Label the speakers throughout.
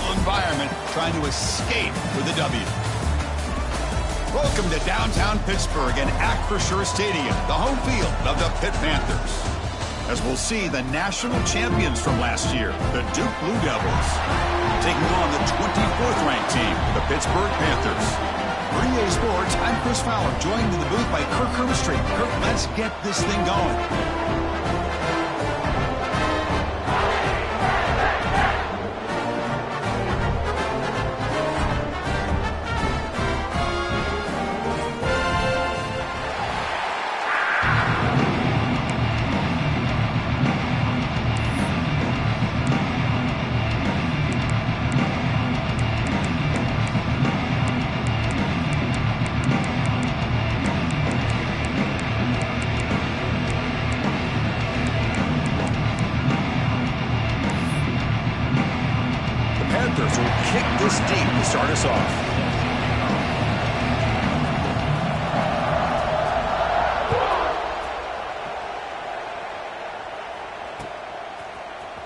Speaker 1: hostile environment, trying to escape with a W. Welcome to downtown Pittsburgh and Acrisure Stadium, the home field of the Pitt Panthers. As we'll see the national champions from last year, the Duke Blue Devils, taking on the 24th ranked team, the Pittsburgh Panthers. For EA Sports, I'm Chris Fowler, joined in the booth by Kirk Herbstreit. Kirk, let's get this thing going. Will kick this deep to start us off.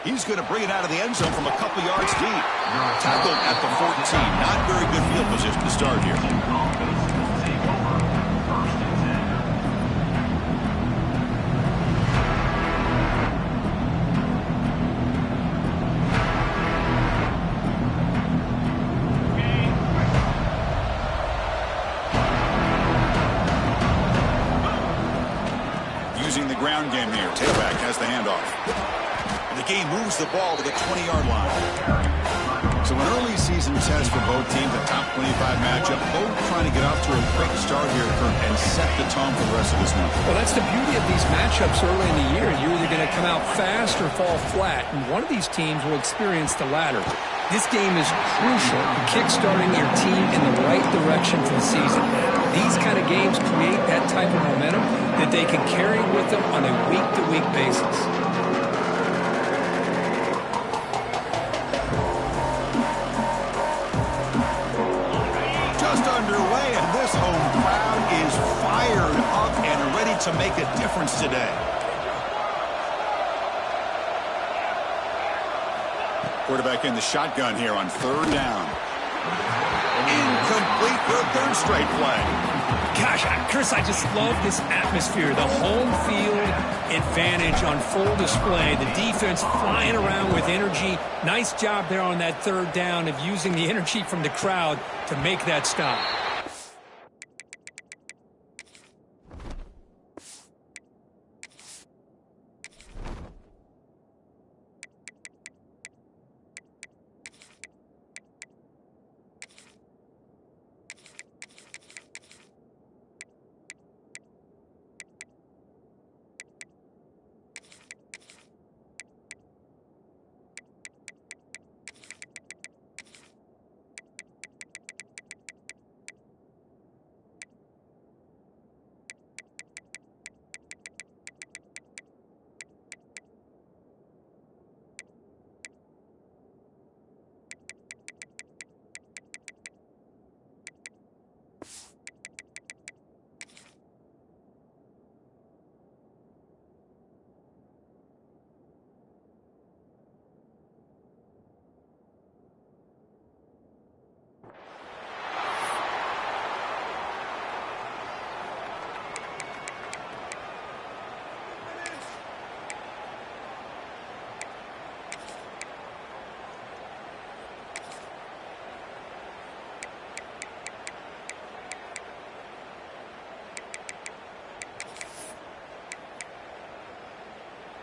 Speaker 1: He's going to bring it out of the end zone from a couple yards deep. Tackled at the 14. Not very good field position to start here. Using the ground game here. Tailback has the handoff. The game moves the ball to the 20-yard line. So an early season test for both teams, a top 25 matchup. Both trying to get off to a quick start here, Kirk, and set the tone for the rest of this month.
Speaker 2: Well, that's the beauty of these matchups early in the year. You're either going to come out fast or fall flat, and one of these teams will experience the latter. This game is crucial for kickstarting your team in the right direction for the season. These kind of games create that type of momentum that they can carry with them on a week-to-week basis.
Speaker 1: Just underway, and this home crowd is fired up and ready to make a difference today. Quarterback in the shotgun here on third down. Incomplete for a third straight play.
Speaker 2: Gosh, Chris, I just love this atmosphere. The home field advantage on full display. The defense flying around with energy. Nice job there on that third down of using the energy from the crowd to make that stop.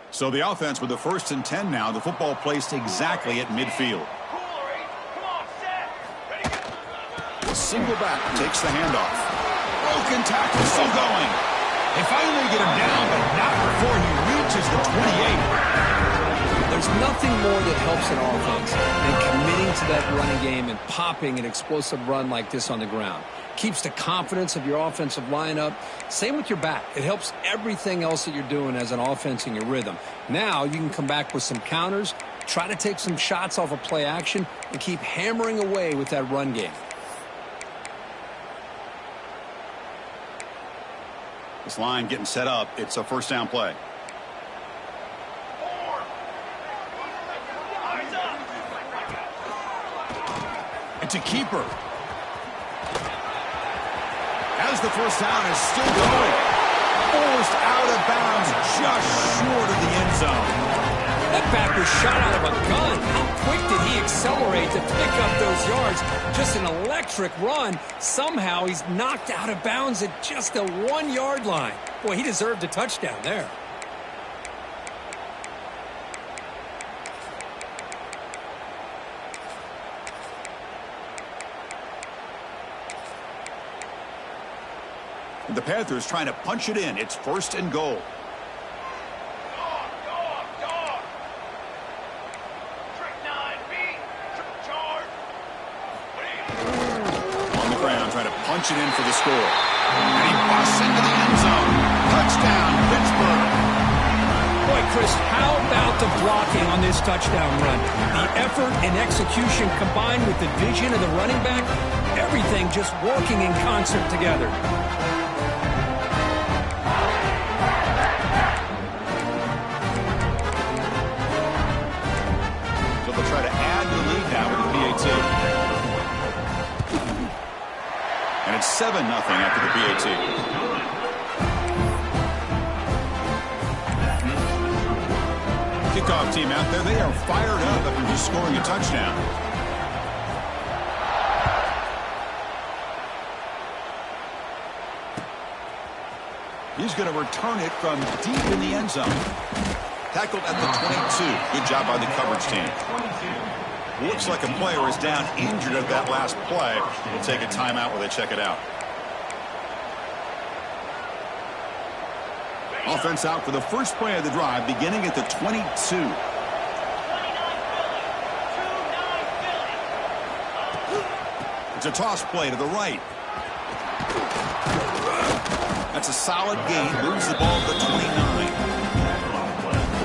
Speaker 1: So the offense with the 1st and 10 now. The football placed exactly at midfield. The single back takes the handoff. Broken tackle, still going. They finally get him down, but not before he reaches the 28.
Speaker 2: There's nothing more that helps an offense than committing to that running game and popping an explosive run like this on the ground. Keeps the confidence of your offensive lineup. Same with your back. It helps everything else that you're doing as an offense in your rhythm. Now you can come back with some counters, try to take some shots off of play action, and keep hammering away with that run game.
Speaker 1: This line getting set up. It's a first down play. It's a keeper. As the first down is still going. Forced out of bounds just short of the end zone.
Speaker 2: That back was shot out of a gun. How quick did he accelerate to pick up those yards? Just an electric run. Somehow he's knocked out of bounds at just the 1-yard line. Boy, he deserved a touchdown there.
Speaker 1: The Panthers trying to punch it in. It's 1st and goal. On the ground, trying to punch it in for the score. And he busts into the end zone. Touchdown, Pittsburgh.
Speaker 2: Boy, Chris, how about the blocking on this touchdown run? The effort and execution combined with the vision of the running back, everything just working in concert together.
Speaker 1: Try to add the lead now with the PAT. And it's 7-0 after the PAT. Kickoff team out there, they are fired up after just scoring a touchdown. He's going to return it from deep in the end zone. Tackled at the 22. Good job by the coverage team. Looks like a player is down injured at that last play. We'll take a timeout while they check it out. Offense out for the first play of the drive, beginning at the 22. It's a toss play to the right. That's a solid gain. Moves the ball to the 29.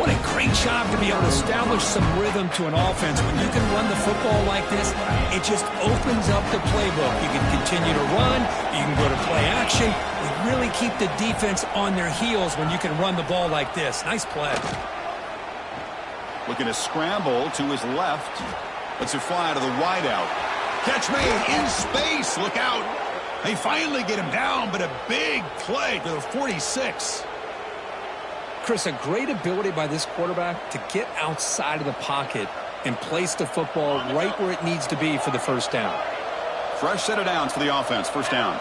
Speaker 2: What a great job to be able to establish some rhythm to an offense. When you can run the football like this, it just opens up the playbook. You can continue to run. You can go to play action. You really keep the defense on their heels when you can run the ball like this. Nice play.
Speaker 1: Looking to scramble to his left. Lets it fly to the wideout. Catch made in space. Look out. They finally get him down, but a big play to the 46.
Speaker 2: Chris, a great ability by this quarterback to get outside of the pocket and place the football right where it needs to be for the first down.
Speaker 1: Fresh set of downs for the offense. First down.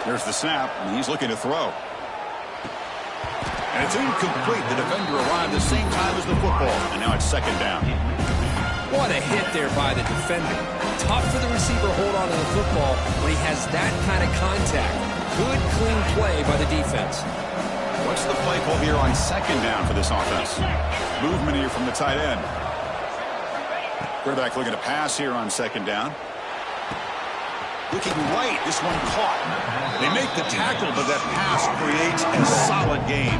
Speaker 1: There's the snap, and he's looking to throw. And it's incomplete. The defender arrived the same time as the football, and now it's 2nd down.
Speaker 2: What a hit there by the defender. Tough for the receiver to hold on to the football when he has that kind of contact. Good, clean play by the defense.
Speaker 1: What's the play call here on 2nd down for this offense? Movement here from the tight end. Quarterback looking to pass here on 2nd down. Looking right, this one caught. They make the tackle, but that pass creates a solid gain.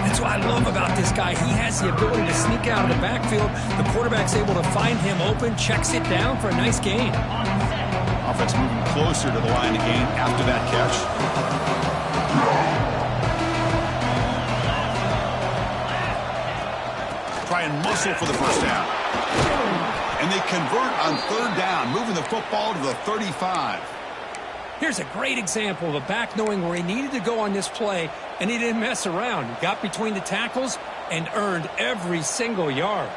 Speaker 2: That's what I love about this guy. He has the ability to sneak out of the backfield. The quarterback's able to find him open, checks it down for a nice gain.
Speaker 1: Offense moving closer to the line of game after that catch. Try and muscle for the first down. And they convert on 3rd down, moving the football to the 35.
Speaker 2: Here's a great example of a back knowing where he needed to go on this play, and he didn't mess around. He got between the tackles and earned every single yard.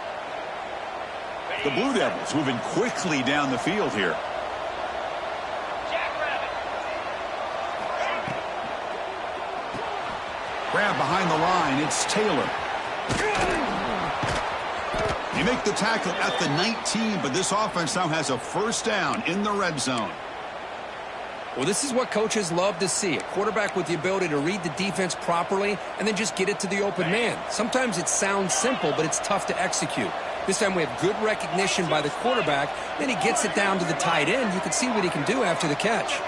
Speaker 1: The Blue Devils moving quickly down the field here. Grab behind the line. It's Taylor. You make the tackle at the 19, but this offense now has a first down in the red zone.
Speaker 2: Well, this is what coaches love to see. A quarterback with the ability to read the defense properly and then just get it to the open man. Sometimes it sounds simple, but it's tough to execute. This time we have good recognition by the quarterback. Then he gets it down to the tight end. You can see what he can do after the catch.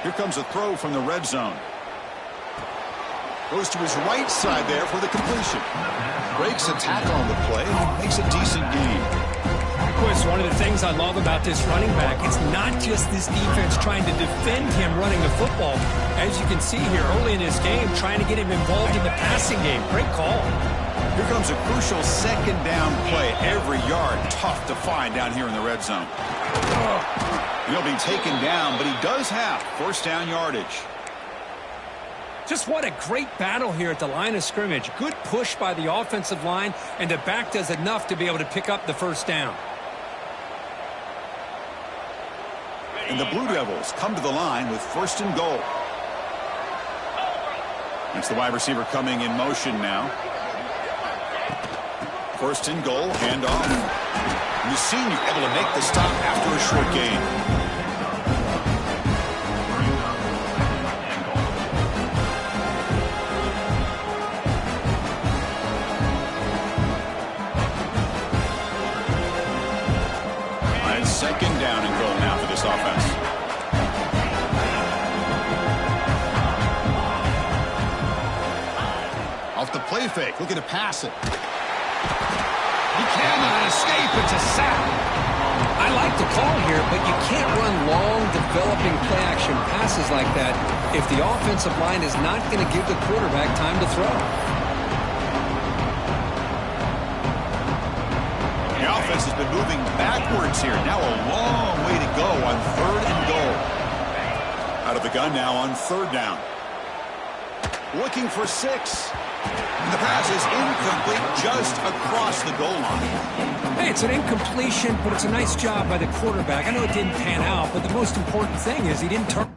Speaker 1: Here comes a throw from the red zone. Goes to his right side there for the completion. Breaks a tackle on the play. Makes a decent gain.
Speaker 2: Chris, one of the things I love about this running back, it's not just this defense trying to defend him running the football. As you can see here early in this game, trying to get him involved in the passing game. Great call.
Speaker 1: Here comes a crucial second down play. Every yard tough to find down here in the red zone. He'll be taken down, but he does have first down yardage.
Speaker 2: Just what a great battle here at the line of scrimmage. Good push by the offensive line, and the back does enough to be able to pick up the first down.
Speaker 1: And the Blue Devils come to the line with first and goal. It's the wide receiver coming in motion now. First and goal, handoff. And the senior able to make the stop after a short gain. Second down and goal now for this offense. Off the play fake, looking to pass it. He cannot escape. It's a sack.
Speaker 2: I like the call here, but you can't run long, developing play-action passes like that if the offensive line is not going to give the quarterback time to throw.
Speaker 1: The offense has been moving backwards here. Now a long way to go on third and goal. Out of the gun now on third down. Looking for 6. And the pass is incomplete just across the goal line.
Speaker 2: Hey, it's an incompletion, but it's a nice job by the quarterback. I know it didn't pan out, but the most important thing is he didn't turn.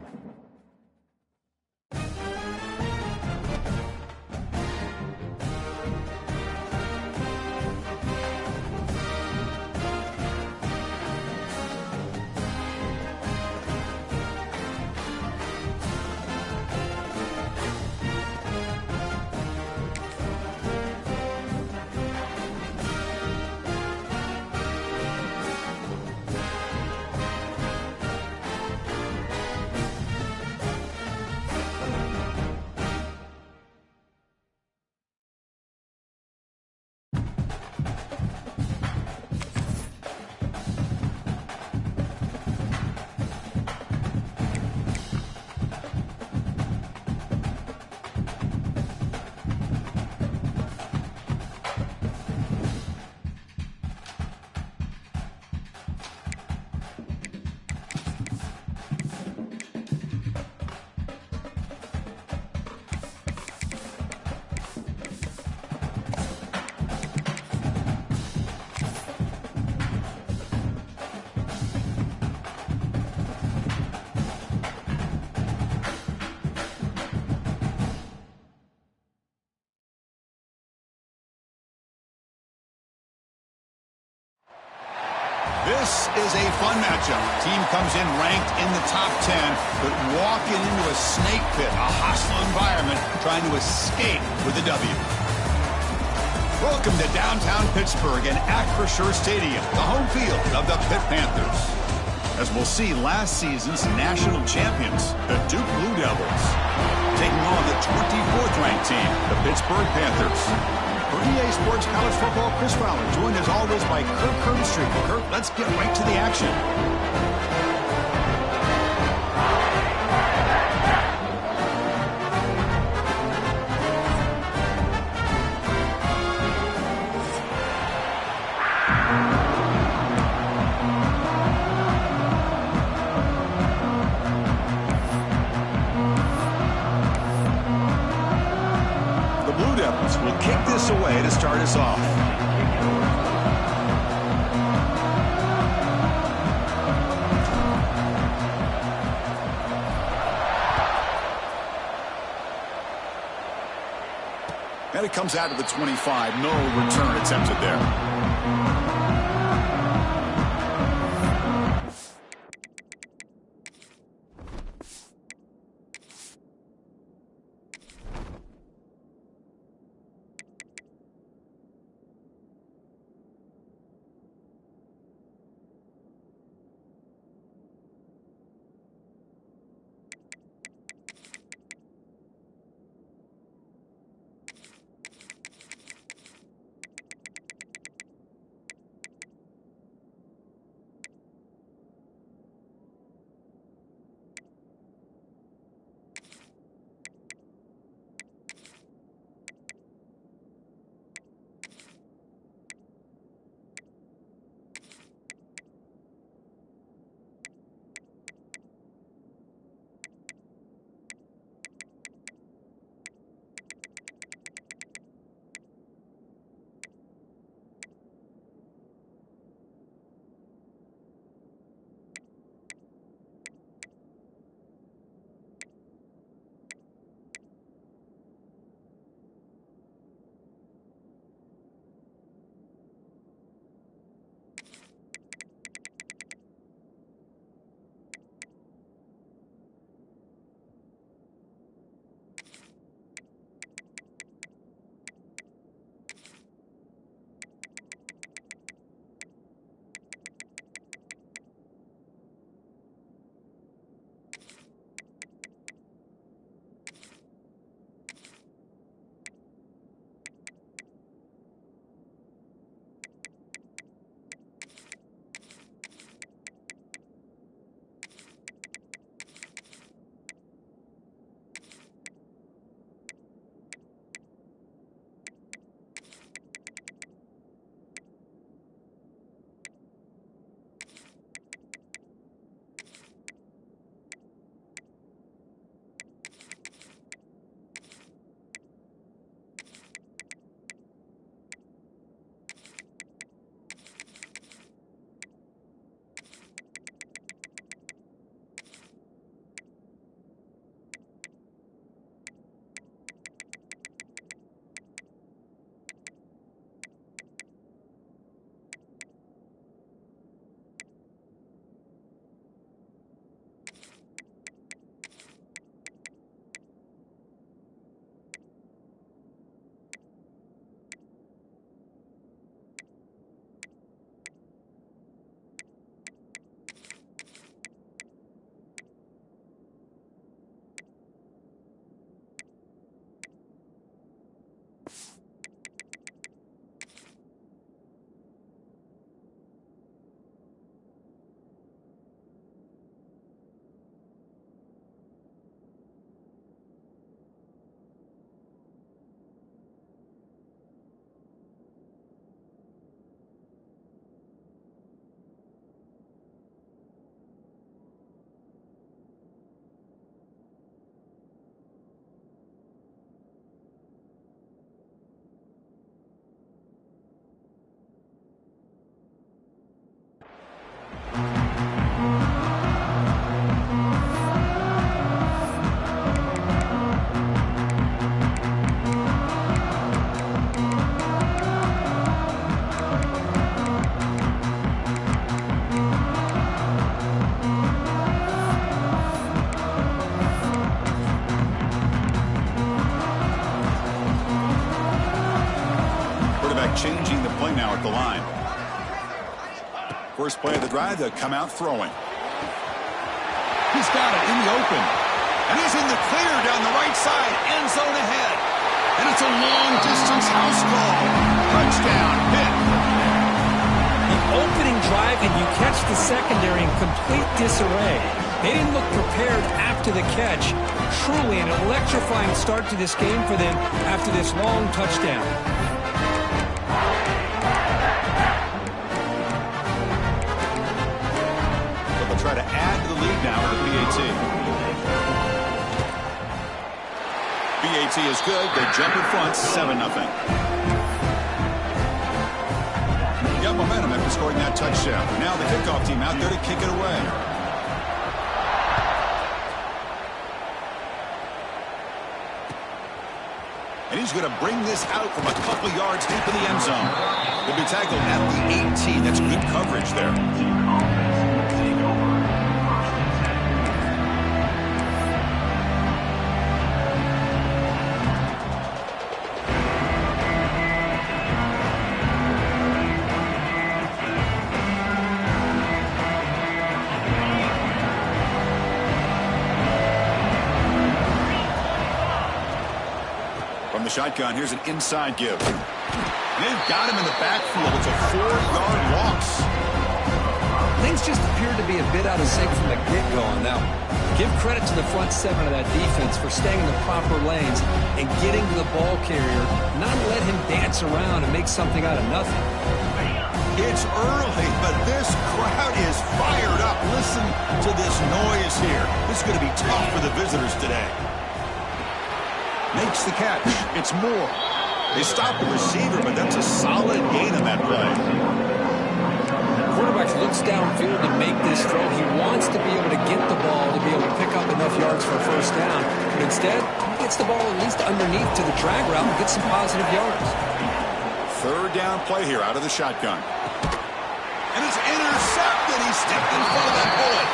Speaker 1: This is a fun matchup. Team comes in ranked in the top 10, but walking into a snake pit, a hostile environment, trying to escape with a W. Welcome to downtown Pittsburgh and Acrisure Stadium, the home field of the Pitt Panthers. As we'll see, last season's national champions, the Duke Blue Devils, taking on the 24th ranked team, the Pittsburgh Panthers. For EA Sports College Football, Chris Fowler, joined as always by Kirk Herbstreit. Kirk, let's get right to the action. Will kick this away to start us off. And it comes out to the 25. No return attempted there. changing the play now at the line. First play of the drive, they'll come out throwing. He's got it in the open. And he's in the clear down the right side. End zone ahead. And it's a long-distance house call. Touchdown, Pitt.
Speaker 2: The opening drive, and you catch the secondary in complete disarray. They didn't look prepared after the catch. Truly an electrifying start to this game for them after this long touchdown.
Speaker 1: So they'll try to add to the lead now with the PAT. PAT is good. They jump in front, 7-0. Got momentum after scoring that touchdown. Now the kickoff team out there to kick it away. And he's going to bring this out from a couple yards deep in the end zone. He'll be tackled at the 18. That's good coverage there. The shotgun, here's an inside give. They've got him in the backfield. It's a 4-yard loss.
Speaker 2: Things just appeared to be a bit out of sync from the get-go on that one. Give credit to the front seven of that defense for staying in the proper lanes and getting to the ball carrier, not let him dance around and make something out of nothing.
Speaker 1: It's early, but this crowd is fired up. Listen to this noise here. This is going to be tough for the visitors today. Makes the catch. It's Moore. They stop the receiver, but that's a solid gain on that play.
Speaker 2: Quarterback looks downfield to make this throw. He wants to be able to get the ball to be able to pick up enough yards for a first down. But instead, he gets the ball at least underneath to the drag route and gets some positive yards.
Speaker 1: Third down play here out of the shotgun. And it's intercepted. He stepped in front of that bullet.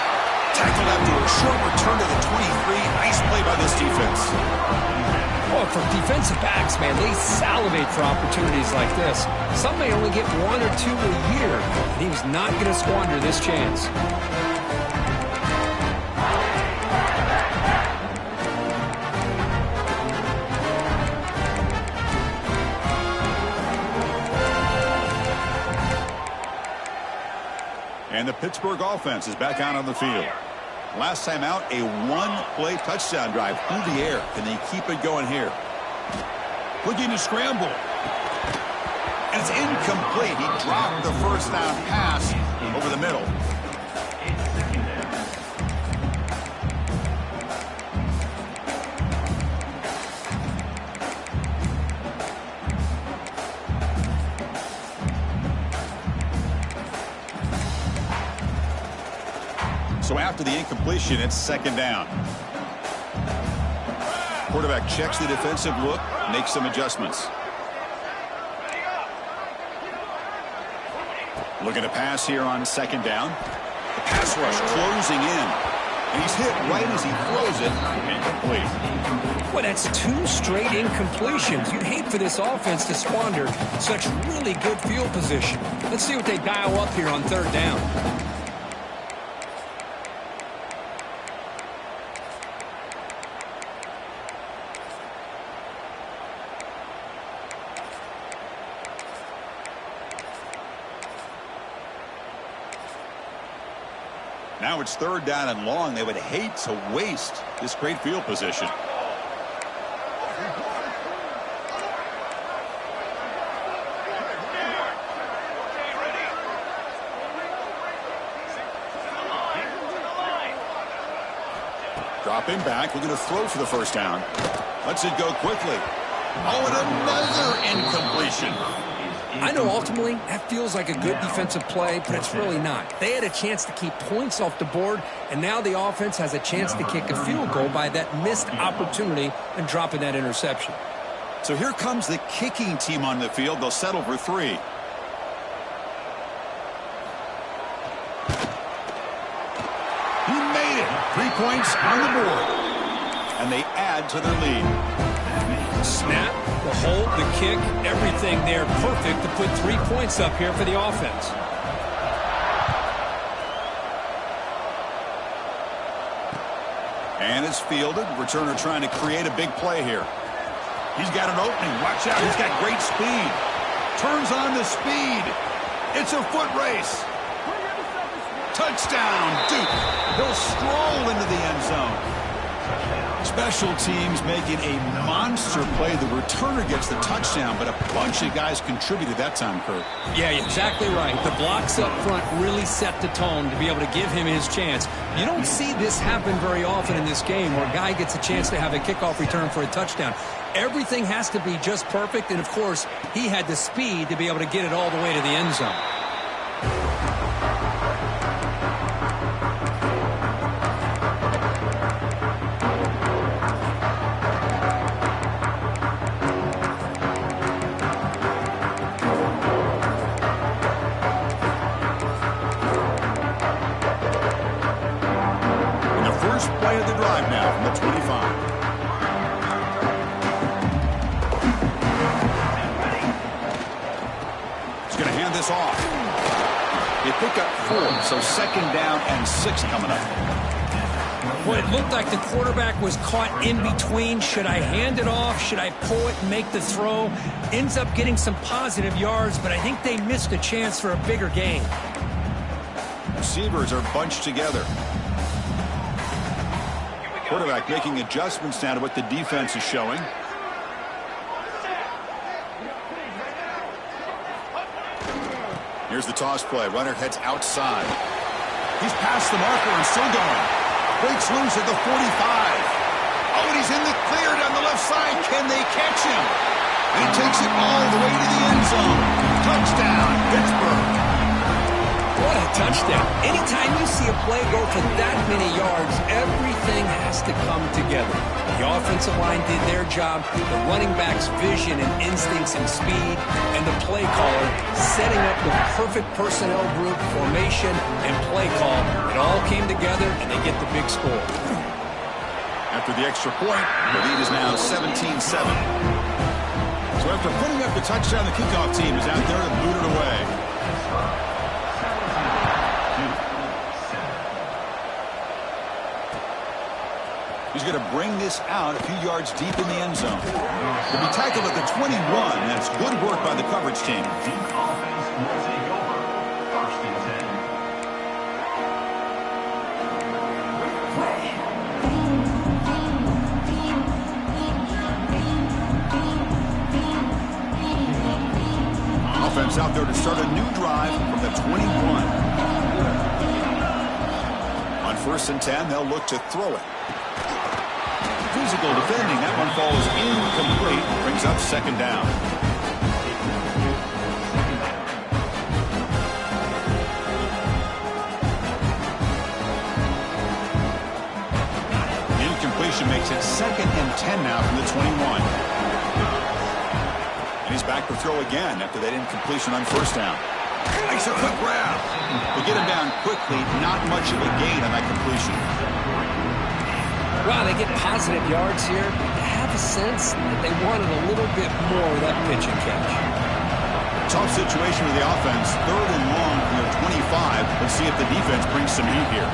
Speaker 1: Tackled after a short return to the 23. Nice play by this defense.
Speaker 2: Well, for defensive backs, man, they salivate for opportunities like this. Some may only get 1 or 2 a year, and he was not going to squander this chance.
Speaker 1: And the Pittsburgh offense is back out on the field. Last time out, a one-play touchdown drive through the air. Can they keep it going here? Looking to scramble. And it's incomplete. He dropped the first down pass over the middle. So after the incompletion, it's second down. Quarterback checks the defensive look, makes some adjustments. Looking to pass here on second down. The pass rush closing in. And he's hit right as he throws it. Incomplete.
Speaker 2: Well, that's 2 straight incompletions. You'd hate for this offense to squander such really good field position. Let's see what they dial up here on third down.
Speaker 1: Now it's third down and long. They would hate to waste this great field position. Dropping back, looking to throw for the first down. Lets it go quickly. Oh, and another incompletion.
Speaker 2: I know ultimately that feels like a good defensive play, but it's really not. They had a chance to keep points off the board, and now the offense has a chance to kick a field goal by that missed opportunity and dropping that interception.
Speaker 1: So here comes the kicking team on the field. They'll settle for 3. He made it. 3 points on the board. And they add to their lead.
Speaker 2: Snap, the hold, the kick, everything there perfect to put 3 points up here for the offense.
Speaker 1: And it's fielded. Returner trying to create a big play here. He's got an opening. Watch out. He's got great speed. Turns on the speed. It's a foot race. Touchdown, Duke. He'll stroll into the end zone. Special teams making a monster play. The returner gets the touchdown, but a bunch of guys contributed that time, Kurt.
Speaker 2: Yeah, exactly right. The blocks up front really set the tone to be able to give him his chance. You don't see this happen very often in this game where a guy gets a chance to have a kickoff return for a touchdown. Everything has to be just perfect, and of course, he had the speed to be able to get it all the way to the end zone.
Speaker 1: Play of the drive now from the 25. He's going to hand this off. They pick up 4, so 2nd down and 6 coming up.
Speaker 2: Well, it looked like the quarterback was caught in between. Should I hand it off? Should I pull it and make the throw? Ends up getting some positive yards, but I think they missed a chance for a bigger gain.
Speaker 1: Receivers are bunched together. Quarterback making adjustments now to what the defense is showing. Here's the toss play. Runner heads outside. He's past the marker and still going. Breaks loose at the 45. Oh, and he's in the clear down the left side. Can they catch him? He takes it all the way to the end zone. Touchdown, Pittsburgh.
Speaker 2: What a touchdown. Anytime you see a play go for that many yards, everything has to come together. The offensive line did their job, the running back's vision and instincts and speed, and the play caller setting up the perfect personnel group, formation, and play call. It all came together, and they get the big score.
Speaker 1: After the extra point, the lead is now 17-7. So after putting up the touchdown, the kickoff team is out there to boot it away. He's going to bring this out a few yards deep in the end zone. He'll be tackled at the 21. That's good work by the coverage team. Offense out there to start a new drive from the 21. On 1st and 10, they'll look to throw it. Physical defending. That one falls incomplete. Brings up 2nd down. Incompletion makes it 2nd and 10 now from the 21. And he's back to throw again after that incompletion on 1st down. Makes a quick grab. They get him down quickly. Not much of a gain on that completion.
Speaker 2: Wow, they get positive yards here. I have a sense that they wanted a little bit more of that pitch and catch.
Speaker 1: Tough situation with the offense. 3rd and long from their 25. Let's see if the defense brings some heat here.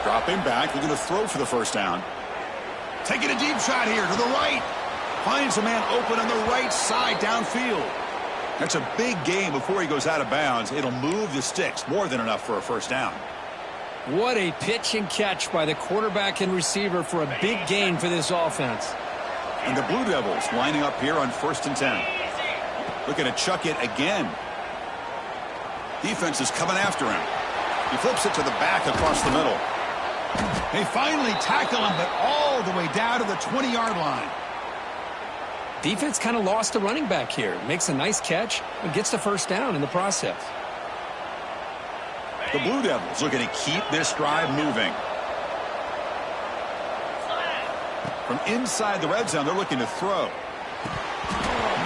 Speaker 1: Dropping back. They're going to throw for the 1st down. Taking a deep shot here to the right. Finds a man open on the right side downfield. That's a big gain before he goes out of bounds. It'll move the sticks. More than enough for a 1st down.
Speaker 2: What a pitch and catch by the quarterback and receiver for a big gain for this offense.
Speaker 1: And the Blue Devils lining up here on 1st and 10. Looking to chuck it again. Defense is coming after him. He flips it to the back across the middle. They finally tackle him, but all the way down to the 20-yard line.
Speaker 2: Defense kind of lost the running back here. Makes a nice catch and gets the 1st down in the process.
Speaker 1: The Blue Devils looking to keep this drive moving. From inside the red zone, they're looking to throw.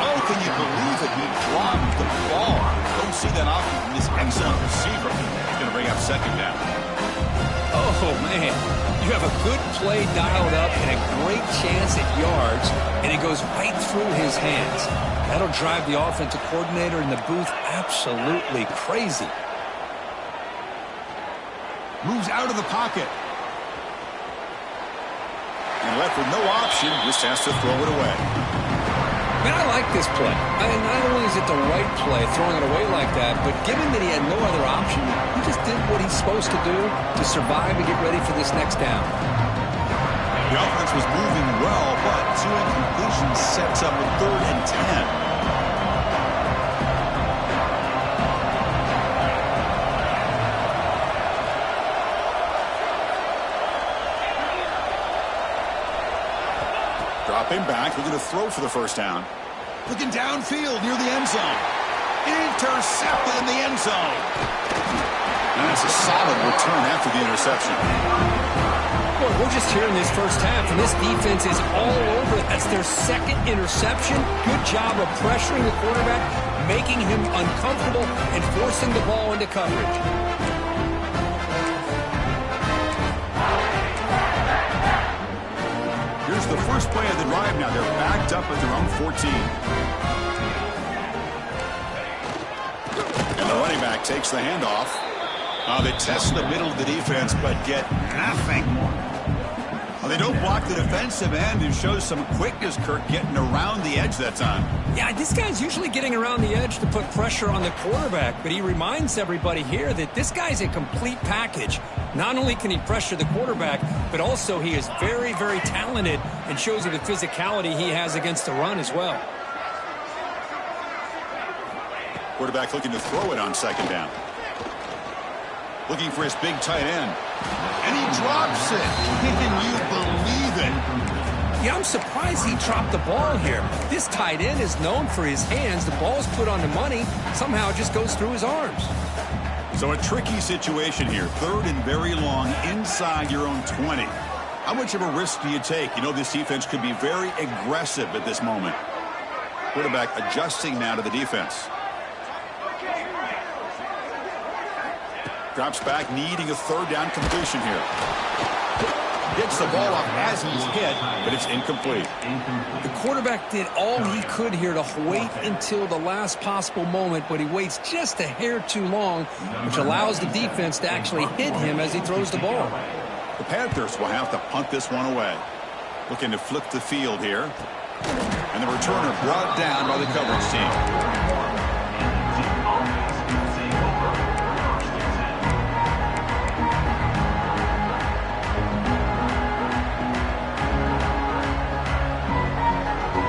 Speaker 1: Oh, can you believe it? He dropped the ball. Don't see that often from this excellent receiver. He's going to bring up 2nd down.
Speaker 2: Oh, man. You have a good play dialed up and a great chance at yards, and it goes right through his hands. That'll drive the offensive coordinator in the booth absolutely crazy.
Speaker 1: Moves out of the pocket. And left with no option, just has to throw it away.
Speaker 2: Man, I like this play. Not only is it the right play, throwing it away like that, but given that he had no other option, he just did what he's supposed to do to survive and get ready for this next down.
Speaker 1: The offense was moving well, but 2 incompletions sets up a 3rd and 10. Dropping back, looking to throw for the first down. Looking downfield near the end zone. Intercepted in the end zone. And that's a solid return after the interception.
Speaker 2: Boy, we're just here in this first half, and this defense is all over it. That's their 2nd interception. Good job of pressuring the quarterback, making him uncomfortable, and forcing the ball into coverage.
Speaker 1: Here's the first play of the drive now. They're backed up at their own 14. And the running back takes the handoff. They test the middle of the defense, but get nothing. They don't block the defensive end and show some quickness, Kirk, getting around the edge that time.
Speaker 2: Yeah, this guy's usually getting around the edge to put pressure on the quarterback, but he reminds everybody here that this guy's a complete package. Not only can he pressure the quarterback, but also he is very, very talented and shows you the physicality he has against the run as well.
Speaker 1: Quarterback looking to throw it on 2nd down. Looking for his big tight end. And he drops it. Can you believe it?
Speaker 2: Yeah, I'm surprised he dropped the ball here. This tight end is known for his hands. The ball's put on the money. Somehow it just goes through his arms.
Speaker 1: So a tricky situation here. 3rd and very long inside your own 20. How much of a risk do you take? You know this defense could be very aggressive at this moment. Quarterback adjusting now to the defense. Drops back, needing a 3rd down completion here. Gets the ball off as he's hit, but it's incomplete.
Speaker 2: The quarterback did all he could here to wait until the last possible moment, but he waits just a hair too long, which allows the defense to actually hit him as he throws the ball.
Speaker 1: The Panthers will have to punt this one away. Looking to flip the field here. And the returner brought down by the coverage team.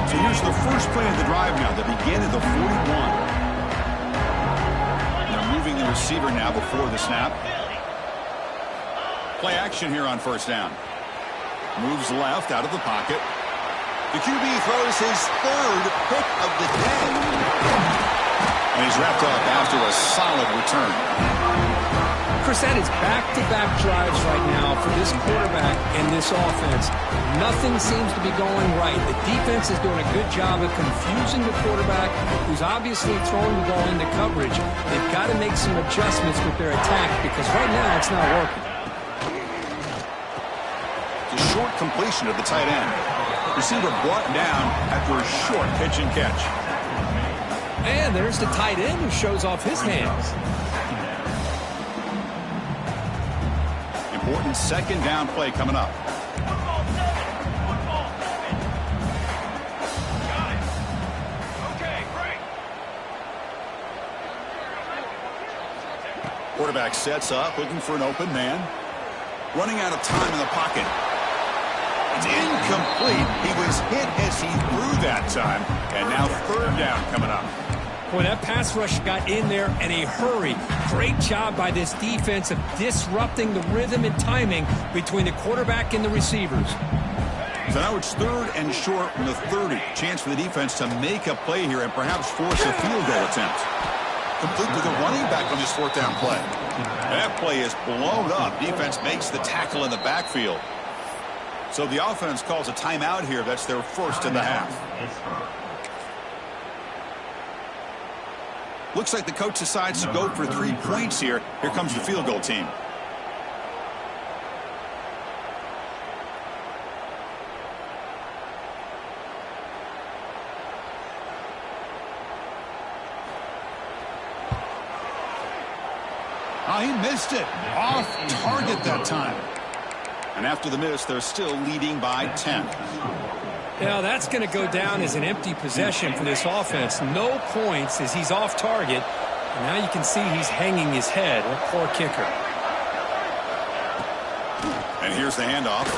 Speaker 1: So here's the first play of the drive now. They begin at the 41. They're moving the receiver now before the snap. Play action here on 1st down. Moves left out of the pocket. The QB throws his 3rd pick of the day. And he's wrapped up after a solid return.
Speaker 2: Chris, that is back-to-back drives right now for this quarterback and this offense. Nothing seems to be going right. The defense is doing a good job of confusing the quarterback, who's obviously throwing the ball into coverage. They've got to make some adjustments with their attack because right now it's not working.
Speaker 1: The short completion of the tight end. Receiver brought down after a short pitch and catch.
Speaker 2: And there's the tight end who shows off his hands.
Speaker 1: Important 2nd down play coming up. Quarterback sets up, looking for an open man. Running out of time in the pocket. It's incomplete. He was hit as he threw that time. And now 3rd down coming up.
Speaker 2: Boy, that pass rush got in there in a hurry. Great job by this defense of disrupting the rhythm and timing between the quarterback and the receivers.
Speaker 1: So now it's 3rd and short from the 30. Chance for the defense to make a play here and perhaps force a field goal attempt. Complete to the running back on this 4th down play. That play is blown up. Defense makes the tackle in the backfield. So the offense calls a timeout here. That's their 1st in the half. Looks like the coach decides to go for 3 points here. Here comes the field goal team. Oh, he missed it. Off target that time. And after the miss, they're still leading by 10.
Speaker 2: Yeah, that's going to go down as an empty possession for this offense. No points as he's off target. And now you can see he's hanging his head. A poor kicker.
Speaker 1: And here's the handoff.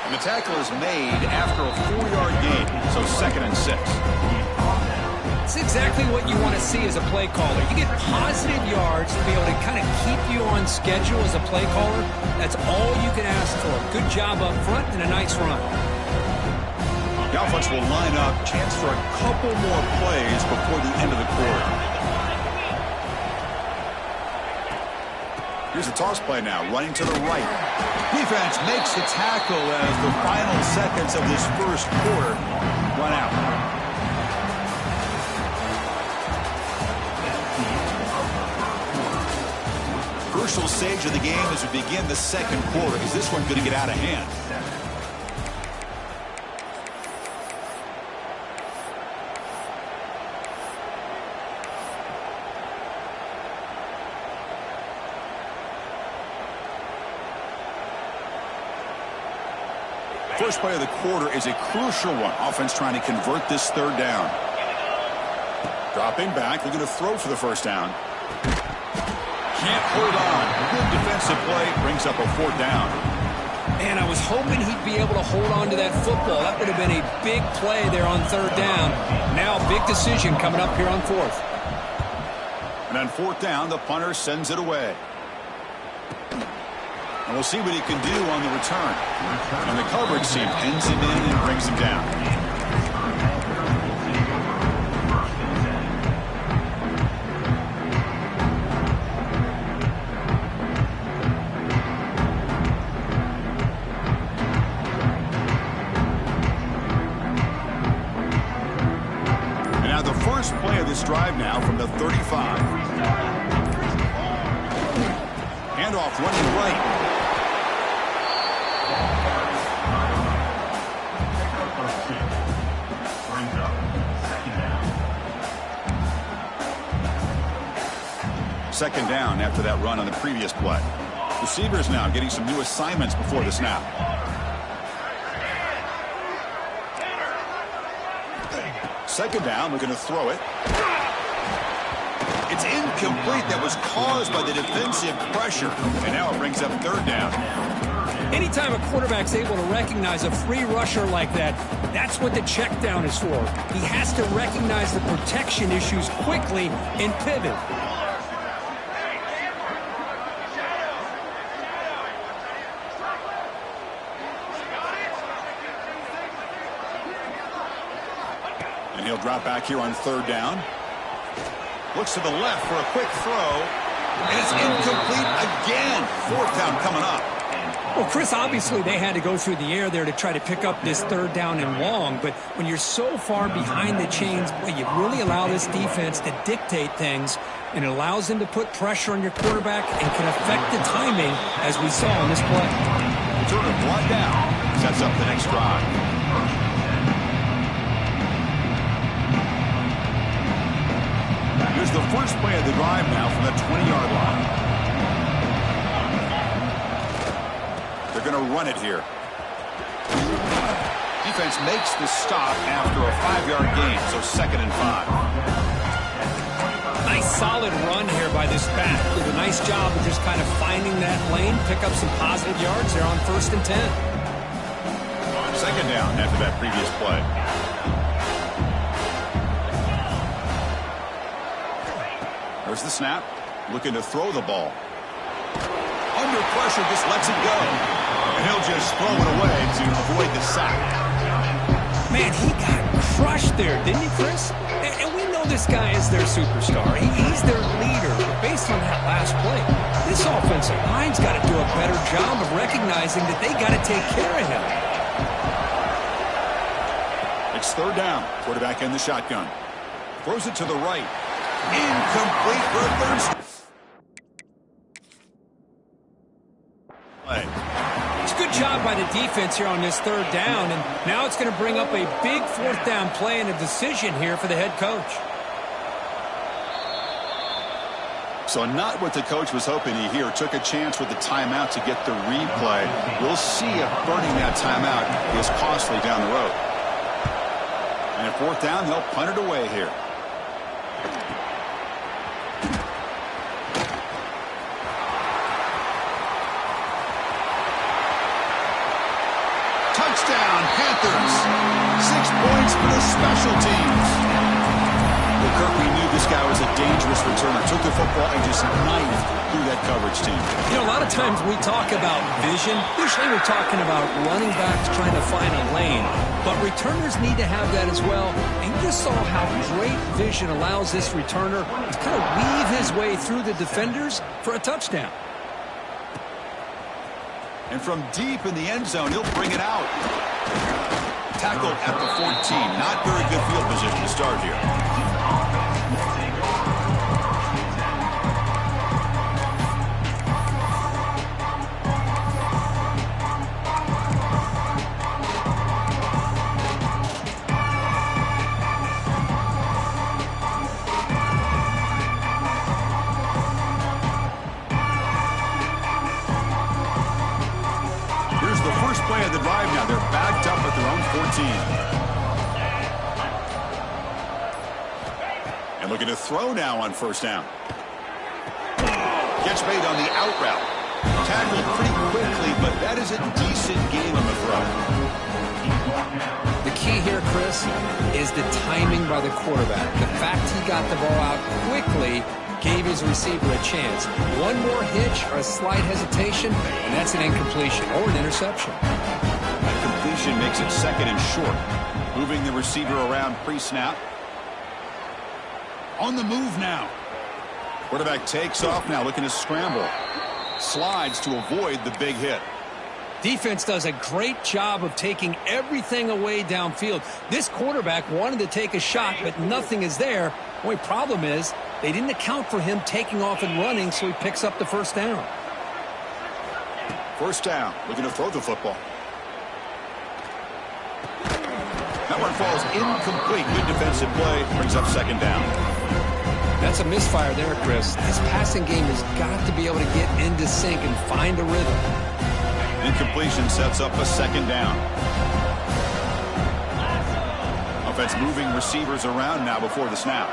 Speaker 1: And the tackle is made after a 4-yard gain, so 2nd and 6.
Speaker 2: It's exactly what you want to see as a play caller. You get positive yards to be able to kind of keep you on schedule as a play caller. That's all you can ask for. Good job up front and a nice run.
Speaker 1: The offense will line up. Chance for a couple more plays before the end of the quarter. Here's a toss play now, running to the right. Defense makes the tackle as the final seconds of this first quarter run out. Crucial stage of the game as we begin the second quarter. Is this one going to get out of hand? First play of the quarter is a crucial one. Offense trying to convert this 3rd down. Dropping back, looking to throw for the first down. Can't hold on. Good defensive play brings up a 4th down.
Speaker 2: Man, I was hoping he'd be able to hold on to that football. That would have been a big play there on 3rd down. Now big decision coming up here on 4th.
Speaker 1: And on 4th down, the punter sends it away. And we'll see what he can do on the return. And the coverage team pins him in and brings him down. And now the first play of this drive now from the 35. Handoff running right. Second down after that run on the previous play. Receivers now getting some new assignments before the snap. Second down, looking to throw it. It's incomplete. That was caused by the defensive pressure. And now it brings up 3rd down.
Speaker 2: Anytime a quarterback's able to recognize a free rusher like that, that's what the check down is for. He has to recognize the protection issues quickly and pivot.
Speaker 1: And he'll drop back here on 3rd down. Looks to the left for a quick throw. And it's incomplete again. 4th down coming up.
Speaker 2: Well, Chris, obviously they had to go through the air there to try to pick up this 3rd down and long. But when you're so far behind the chains, boy, you really allow this defense to dictate things. And it allows them to put pressure on your quarterback and can affect the timing, as we saw on this play.
Speaker 1: Turn it blood down. Sets up the next drive. Here's the first play of the drive now from the 20-yard line. They're going to run it here. Defense makes the stop after a 5-yard gain, so 2nd and 5.
Speaker 2: Nice solid run here by this back. Did a nice job of just kind of finding that lane, pick up some positive yards there on 1st and 10.
Speaker 1: 2nd down after that previous play. There's the snap. Looking to throw the ball. Under pressure, just lets it go. And he'll just throw it away to avoid the sack.
Speaker 2: Man, he got crushed there, didn't he, Chris? And we know this guy is their superstar. He's their leader. But based on that last play, this offensive line's got to do a better job of recognizing that they got to take care of him.
Speaker 1: It's 3rd down. Quarterback in the shotgun. Throws it to the right. Incomplete for a 3rd.
Speaker 2: It's a good job by the defense here on this 3rd down, and now it's going to bring up a big 4th down play and a decision here for the head coach.
Speaker 1: So not what the coach was hoping to hear. Took a chance with the timeout to get the replay. We'll see if burning that timeout is costly down the road. And at fourth down, they'll punt it away here. Touchdown, Panthers. 6 points for the special teams. Well, Kirk, we knew this guy was a dangerous returner. Took the football and just knifed through that coverage team.
Speaker 2: You know, a lot of times we talk about vision. Usually we're talking about running backs trying to find a lane. But returners need to have that as well. And you just saw how great vision allows this returner to kind of weave his way through the defenders for a touchdown.
Speaker 1: And from deep in the end zone, he'll bring it out. Tackled at the 14. Not very good field position to start here. Play of the drive now. They're backed up at their own 14. And looking to throw now on first down. Catch made on the out route. Tackled pretty quickly, but that is a decent gain on the throw.
Speaker 2: The key here, Chris, is the timing by the quarterback. The fact he got the ball out quickly gave his receiver a chance. One more hitch or a slight hesitation, and that's an incompletion or an interception.
Speaker 1: That completion makes it second and short. Moving the receiver around pre-snap. On the move now. Quarterback takes off now, looking to scramble. Slides to avoid the big hit.
Speaker 2: Defense does a great job of taking everything away downfield. This quarterback wanted to take a shot, but nothing is there. The only problem is they didn't account for him taking off and running, so he picks up the first down.
Speaker 1: First down, looking to throw the football. That one falls incomplete. Good defensive play, brings up second down.
Speaker 2: That's a misfire there, Chris. This passing game has got to be able to get into sync and find a rhythm.
Speaker 1: Incompletion sets up a second down. Offense moving receivers around now before the snap.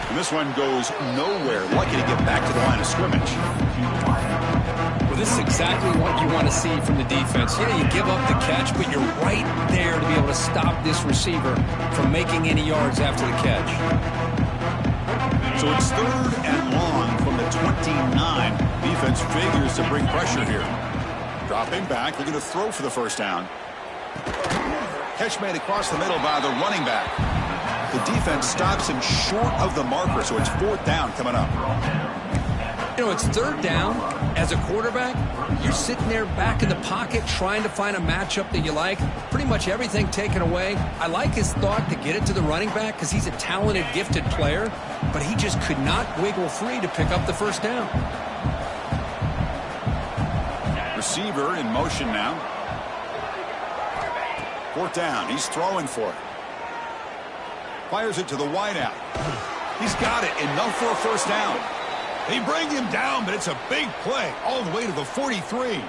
Speaker 1: And this one goes nowhere. Lucky to get back to the line of scrimmage.
Speaker 2: Well, this is exactly what you want to see from the defense. Yeah, you give up the catch, but you're right there to be able to stop this receiver from making any yards after the catch.
Speaker 1: So it's third and long from the 29. Defense figures to bring pressure here. Dropping back, looking to throw for the first down. Catch made across the middle by the running back. The defense stops him short of the marker, so it's fourth down coming up.
Speaker 2: You know, it's third down. As a quarterback, you're sitting there back in the pocket trying to find a matchup that you like. Pretty much everything taken away. I like his thought to get it to the running back because he's a talented, gifted player, but he just could not wiggle free to pick up the first down.
Speaker 1: Receiver in motion now. Fourth down. He's throwing for it. Fires it to the wideout. He's got it. Enough for a first down. They bring him down, but it's a big play all the way to the 43.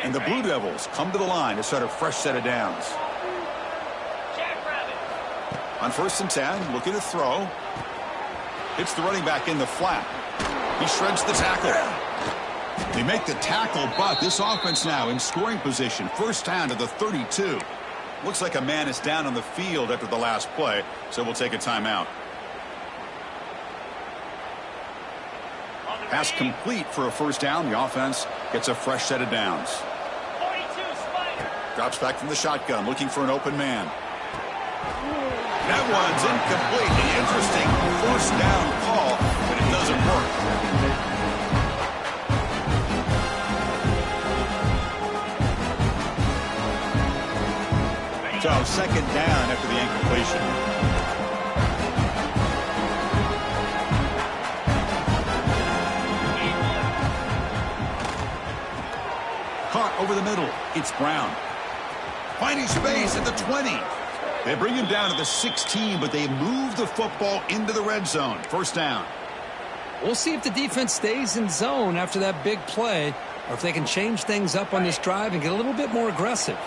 Speaker 1: And the Blue Devils come to the line to start a fresh set of downs. On first and 10, looking to throw. Hits the running back in the flat. He shreds the tackle. They make the tackle, but this offense now in scoring position. First down to the 32. Looks like a man is down on the field after the last play, so we'll take a timeout. Pass complete for a first down. The offense gets a fresh set of downs. Drops back from the shotgun, looking for an open man. That one's incomplete. An interesting first down call, but it doesn't work. So second down after the incompletion. middle. It's Brown. Finding space at the 20. They bring him down to the 16, but they move the football into the red zone. First down.
Speaker 2: We'll see if the defense stays in zone after that big play, or if they can change things up on this drive and get a little bit more aggressive.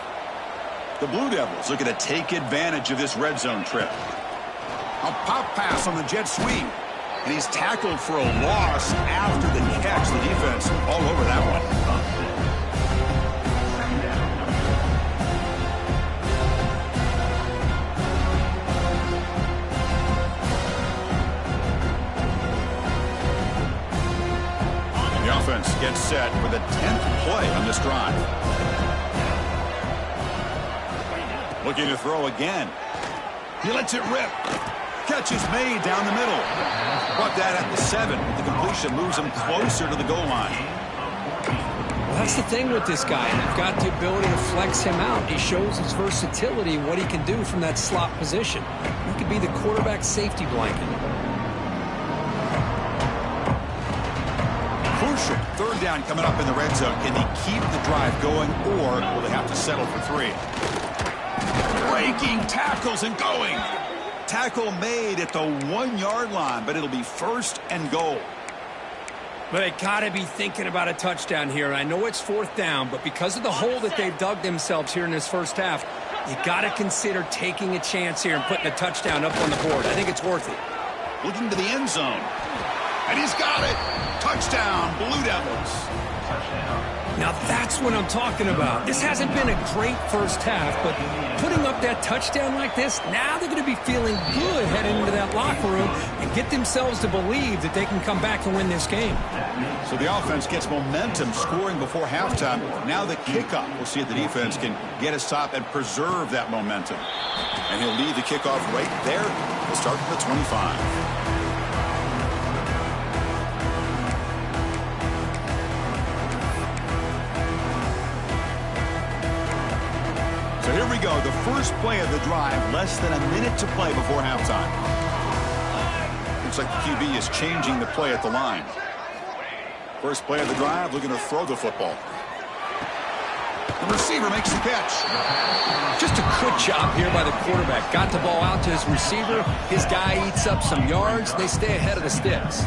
Speaker 1: The Blue Devils looking to take advantage of this red zone trip. A pop pass on the jet sweep. And he's tackled for a loss after the catch. The defense all over that one. The offense gets set for the 10th play on this drive. Looking to throw again. He lets it rip. Catch is made down the middle. Brought that at the 7. The completion moves him closer to the goal line.
Speaker 2: Well, that's the thing with this guy. You've got the ability to flex him out. He shows his versatility, what he can do from that slot position. He could be the quarterback safety blanket.
Speaker 1: Crucial. Third down coming up in the red zone. Can they keep the drive going, or will they have to settle for 3? Breaking tackles and going. Tackle made at the 1-yard line, but it'll be first and goal.
Speaker 2: But they got to be thinking about a touchdown here. I know it's 4th down, but because of the hole that they've dug themselves here in this first half, you got to consider taking a chance here and putting a touchdown up on the board. I think it's worth it.
Speaker 1: Looking to the end zone. And he's got it. Touchdown, Blue Devils.
Speaker 2: Now that's what I'm talking about. This hasn't been a great first half, but putting up that touchdown like this, now they're going to be feeling good heading into that locker room and get themselves to believe that they can come back and win this game.
Speaker 1: So the offense gets momentum scoring before halftime. Now the kickoff. We'll see if the defense can get a stop and preserve that momentum. And he'll lead the kickoff right there. We'll start from the 25. So here we go, the first play of the drive, less than a minute to play before halftime. Looks like the QB is changing the play at the line. First play of the drive, looking to throw the football. The receiver makes the catch.
Speaker 2: Just a good job here by the quarterback. Got the ball out to his receiver. His guy eats up some yards. They stay ahead of the sticks.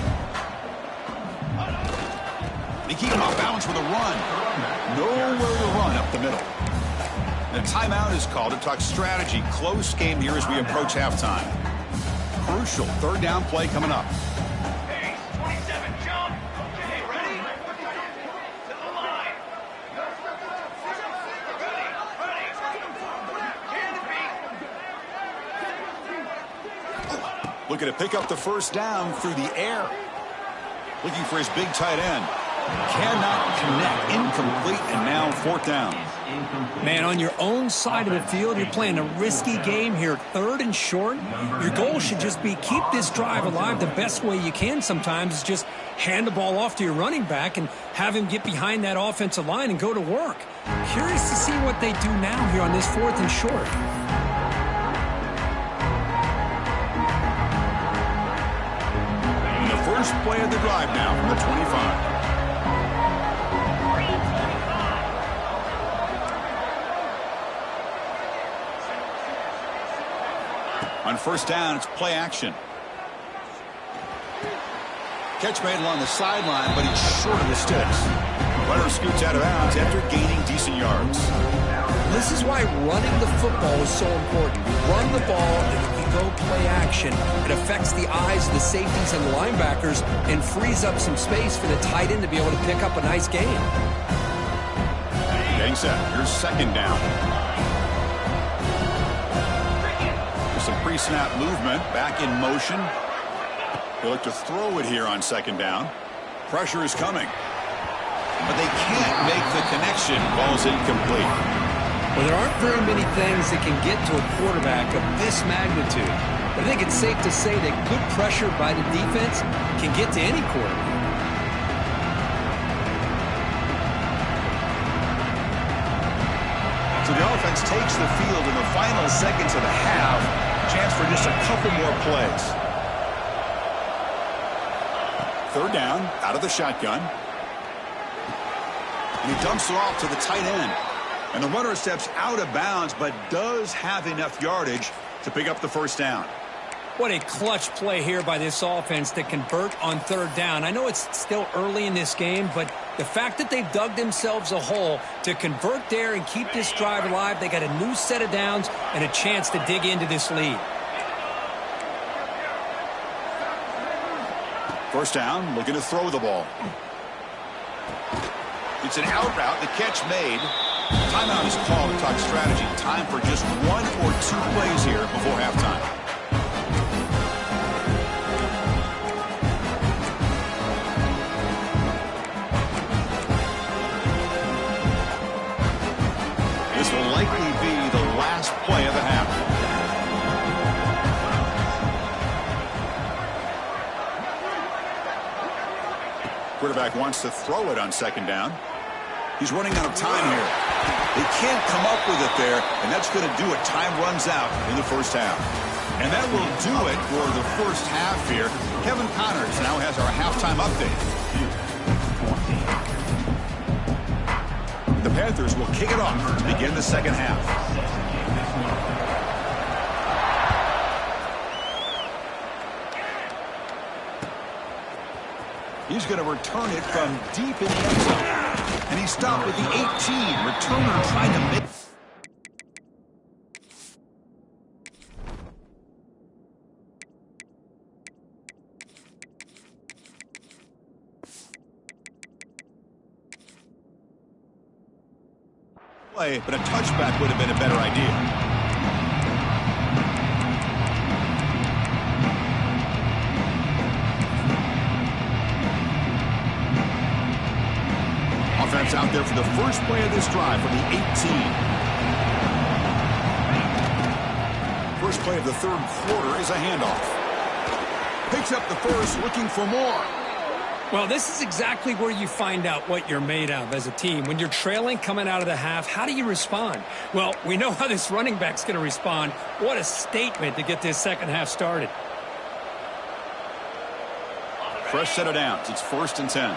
Speaker 1: They keep him off balance with a run. Nowhere to run up the middle. The timeout is called to talk strategy. Close game here as we approach halftime. Crucial third down play coming up.
Speaker 3: Hey, 27, jump. Okay, ready? To the line. Ready.
Speaker 1: Looking to pick up the first down through the air. Looking for his big tight end. Cannot connect. Incomplete, and now 4th down.
Speaker 2: Man, on your own side of the field, you're playing a risky game here. 3rd and short. Your goal should just be keep this drive alive. The best way you can sometimes is just hand the ball off to your running back and have him get behind that offensive line and go to work. Curious to see what they do now here on this 4th and short.
Speaker 1: And the first play of the drive now from the 25. On first down, it's play action. Catch made along the sideline, but he's short of the sticks. Runner scoots out of bounds after gaining decent yards.
Speaker 2: This is why running the football is so important. You run the ball, and if you go play action, it affects the eyes of the safeties and the linebackers and frees up some space for the tight end to be able to pick up a nice gain.
Speaker 1: Getting set. Here's second down. Some pre-snap movement, back in motion. They look to throw it here on second down. Pressure is coming. But they can't make the connection. Ball's incomplete.
Speaker 2: Well, there aren't very many things that can get to a quarterback of this magnitude. But I think it's safe to say that good pressure by the defense can get to any quarterback.
Speaker 1: So the offense takes the field in the final seconds of the half. Chance for just a couple more plays. Third down, out of the shotgun. And he dumps it off to the tight end. And the runner steps out of bounds, but does have enough yardage to pick up the first down.
Speaker 2: What a clutch play here by this offense to convert on third down. I know it's still early in this game, but the fact that they've dug themselves a hole to convert there and keep this drive alive, they got a new set of downs and a chance to dig into this lead.
Speaker 1: First down, looking to throw the ball. It's an out route, the catch made. Timeout is called to talk strategy. Time for just 1 or 2 plays here before halftime. This will likely be the last play of the half. Quarterback wants to throw it on second down. He's running out of time here. They can't come up with it there, and that's going to do it. Time runs out in the first half. And that will do it for the first half here. Kevin Connors now has our halftime update. The Panthers will kick it off to begin the second half. He's going to return it from deep in the end zone. And he stopped with the 18. Returner trying to make... play, but a touchback would have been a better idea. Offense out there for the first play of this drive from the 18. First play of the third quarter is a handoff. Picks up the first, looking for more.
Speaker 2: Well, this is exactly where you find out what you're made of as a team. When you're trailing coming out of the half, how do you respond? Well, we know how this running back's going to respond. What a statement to get this second half started.
Speaker 1: Fresh set of downs. It's 1st and 10.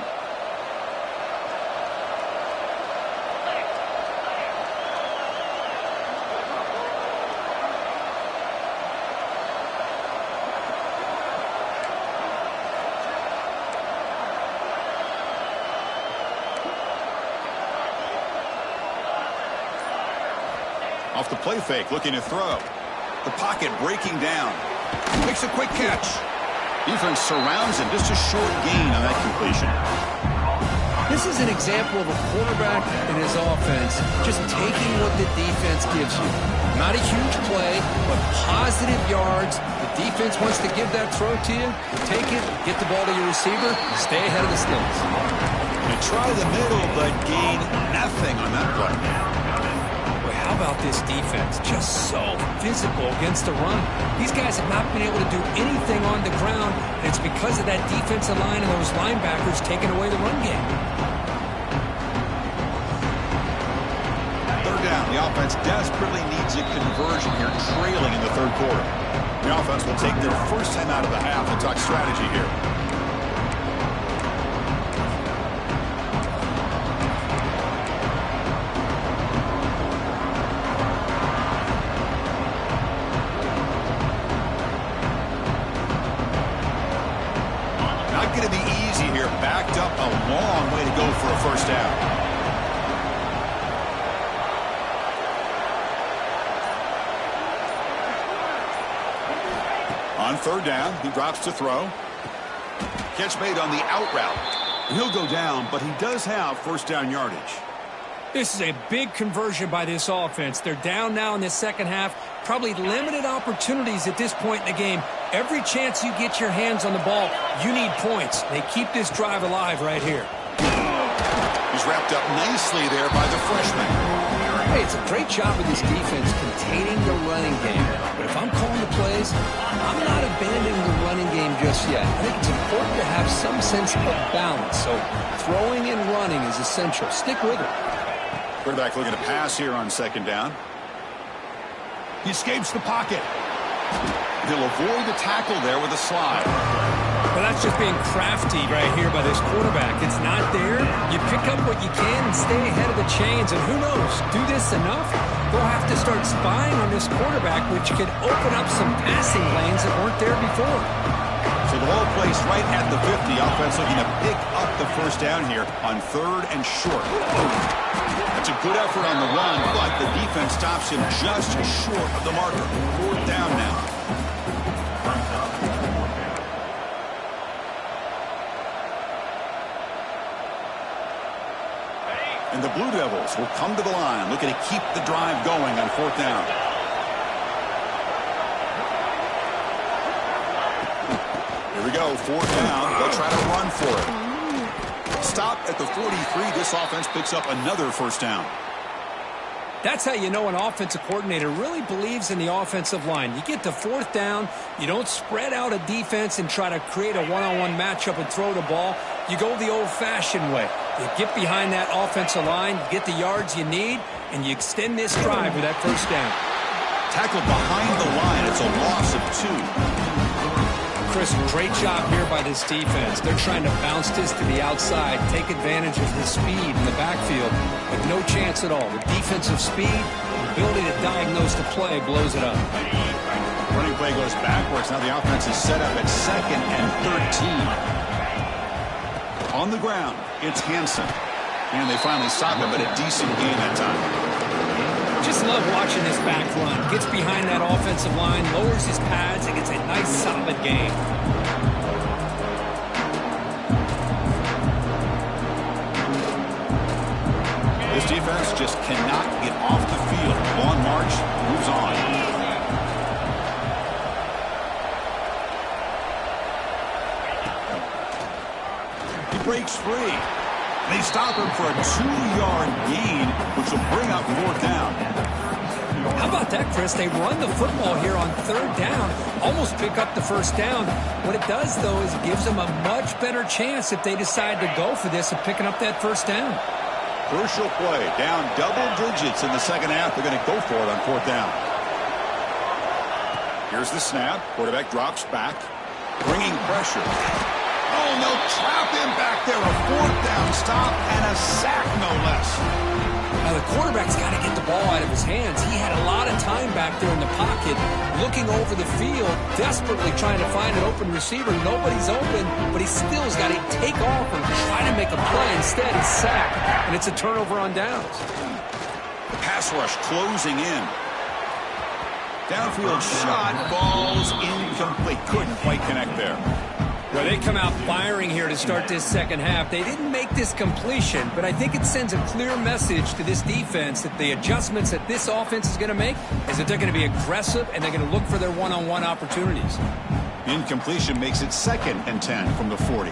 Speaker 1: Off the play fake, looking to throw. The pocket breaking down. Makes a quick catch. Defense surrounds him. Just a short gain on that completion.
Speaker 2: This is an example of a quarterback and his offense just taking what the defense gives you. Not a huge play, but positive yards. The defense wants to give that throw to you. Take it, get the ball to your receiver, stay ahead of the sticks.
Speaker 1: You try the middle, but gain nothing on that play.
Speaker 2: How about this defense? Just so physical against the run. These guys have not been able to do anything on the ground, and it's because of that defensive line and those linebackers taking away the run game.
Speaker 1: Third down. The offense desperately needs a conversion here, trailing in the third quarter. The offense will take their first time out of the half and talk strategy here. Going to be easy here. Backed up a long way to go for a first down. On third down, he drops to throw. Catch made on the out route. He'll go down, but he does have first down yardage.
Speaker 2: This is a big conversion by this offense. They're down now in the second half. Probably limited opportunities at this point in the game. Every chance you get your hands on the ball, you need points. They keep this drive alive right here.
Speaker 1: He's wrapped up nicely there by the freshman.
Speaker 2: Hey, it's a great job of this defense containing the running game. But if I'm calling the plays, I'm not abandoning the running game just yet. I think it's important to have some sense of balance. So throwing and running is essential. Stick with it.
Speaker 1: Quarterback looking to pass here on second down. He escapes the pocket. He'll avoid the tackle there with a slide.
Speaker 2: Well, that's just being crafty right here by this quarterback. It's not there. You pick up what you can and stay ahead of the chains. And who knows, do this enough, they'll have to start spying on this quarterback, which could open up some passing lanes that weren't there before.
Speaker 1: So the ball placed right at the 50. Offense looking to pick up the first down here on 3rd and short. That's a good effort on the run, but the defense stops him just short of the marker. 4th down now. And the Blue Devils will come to the line, looking to keep the drive going on 4th down. Here we go, 4th down. They'll try to run for it. Stop at the 43. This offense picks up another first down.
Speaker 2: That's how you know an offensive coordinator really believes in the offensive line. You get to 4th down, you don't spread out a defense and try to create a one-on-one matchup and throw the ball. You go the old-fashioned way. You get behind that offensive line, you get the yards you need, and you extend this drive with that first down.
Speaker 1: Tackled behind the line. It's a loss of 2.
Speaker 2: Chris, great job here by this defense. They're trying to bounce this to the outside, take advantage of his speed in the backfield, but no chance at all. The defensive speed, ability to diagnose the play, blows it up.
Speaker 1: Running play goes backwards. Now the offense is set up at 2nd and 13. On the ground, it's Hansen. And they finally stop him, but a decent gain that time.
Speaker 2: Just love watching this back run. Gets behind that offensive line, lowers his pads, and gets a nice, solid gain.
Speaker 1: This defense just cannot get off the field. Long march, moves on. He breaks free. They stop him for a 2-yard gain, which will bring up 4th down.
Speaker 2: How about that, Chris? They run the football here on 3rd down, almost pick up the first down. What it does, though, is it gives them a much better chance if they decide to go for this of picking up that first down.
Speaker 1: Crucial play. Down double digits in the second half. They're going to go for it on 4th down. Here's the snap. Quarterback drops back, bringing pressure. Oh, no, trap him back there. A 4th down stop and a sack, no less.
Speaker 2: Now, the quarterback's got to get the ball out of his hands. He had a lot of time back there in the pocket, looking over the field, desperately trying to find an open receiver. Nobody's open, but he still has got to take off and try to make a play. Instead, he's sacked, and it's a turnover on downs.
Speaker 1: The pass rush closing in. Downfield shot, falls incomplete. Couldn't quite connect there.
Speaker 2: Well, they come out firing here to start this second half. They didn't make this completion, but I think it sends a clear message to this defense that the adjustments that this offense is going to make is that they're going to be aggressive and they're going to look for their one-on-one opportunities.
Speaker 1: Incompletion makes it 2nd and 10 from the 40.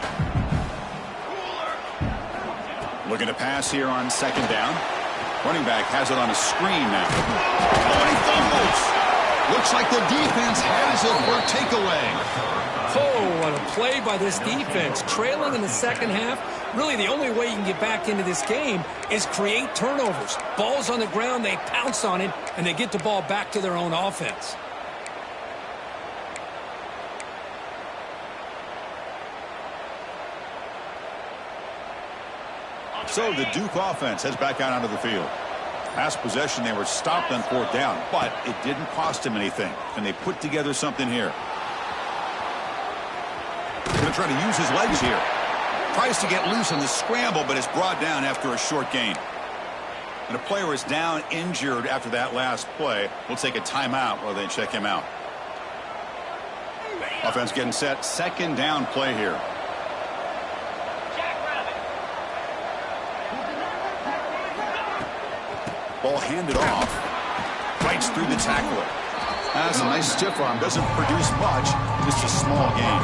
Speaker 1: Looking to pass here on 2nd down. Running back has it on a screen now. Oh, and he fumbles. Looks like the defense has it for a takeaway.
Speaker 2: Oh, what a play by this defense. Trailing in the second half, really the only way you can get back into this game is create turnovers. Ball's on the ground, they pounce on it, and they get the ball back to their own offense.
Speaker 1: So the Duke offense heads back out onto the field. Last possession, they were stopped on 4th down, but it didn't cost them anything. And they put together something here. Going to try to use his legs here. Tries to get loose on the scramble, but is brought down after a short gain. And a player is down injured after that last play. We'll take a timeout while they check him out. Offense getting set. 2nd down play here. Ball handed off. Bites through the tackler. That's a nice stiff arm. Doesn't produce much. Just a small gain.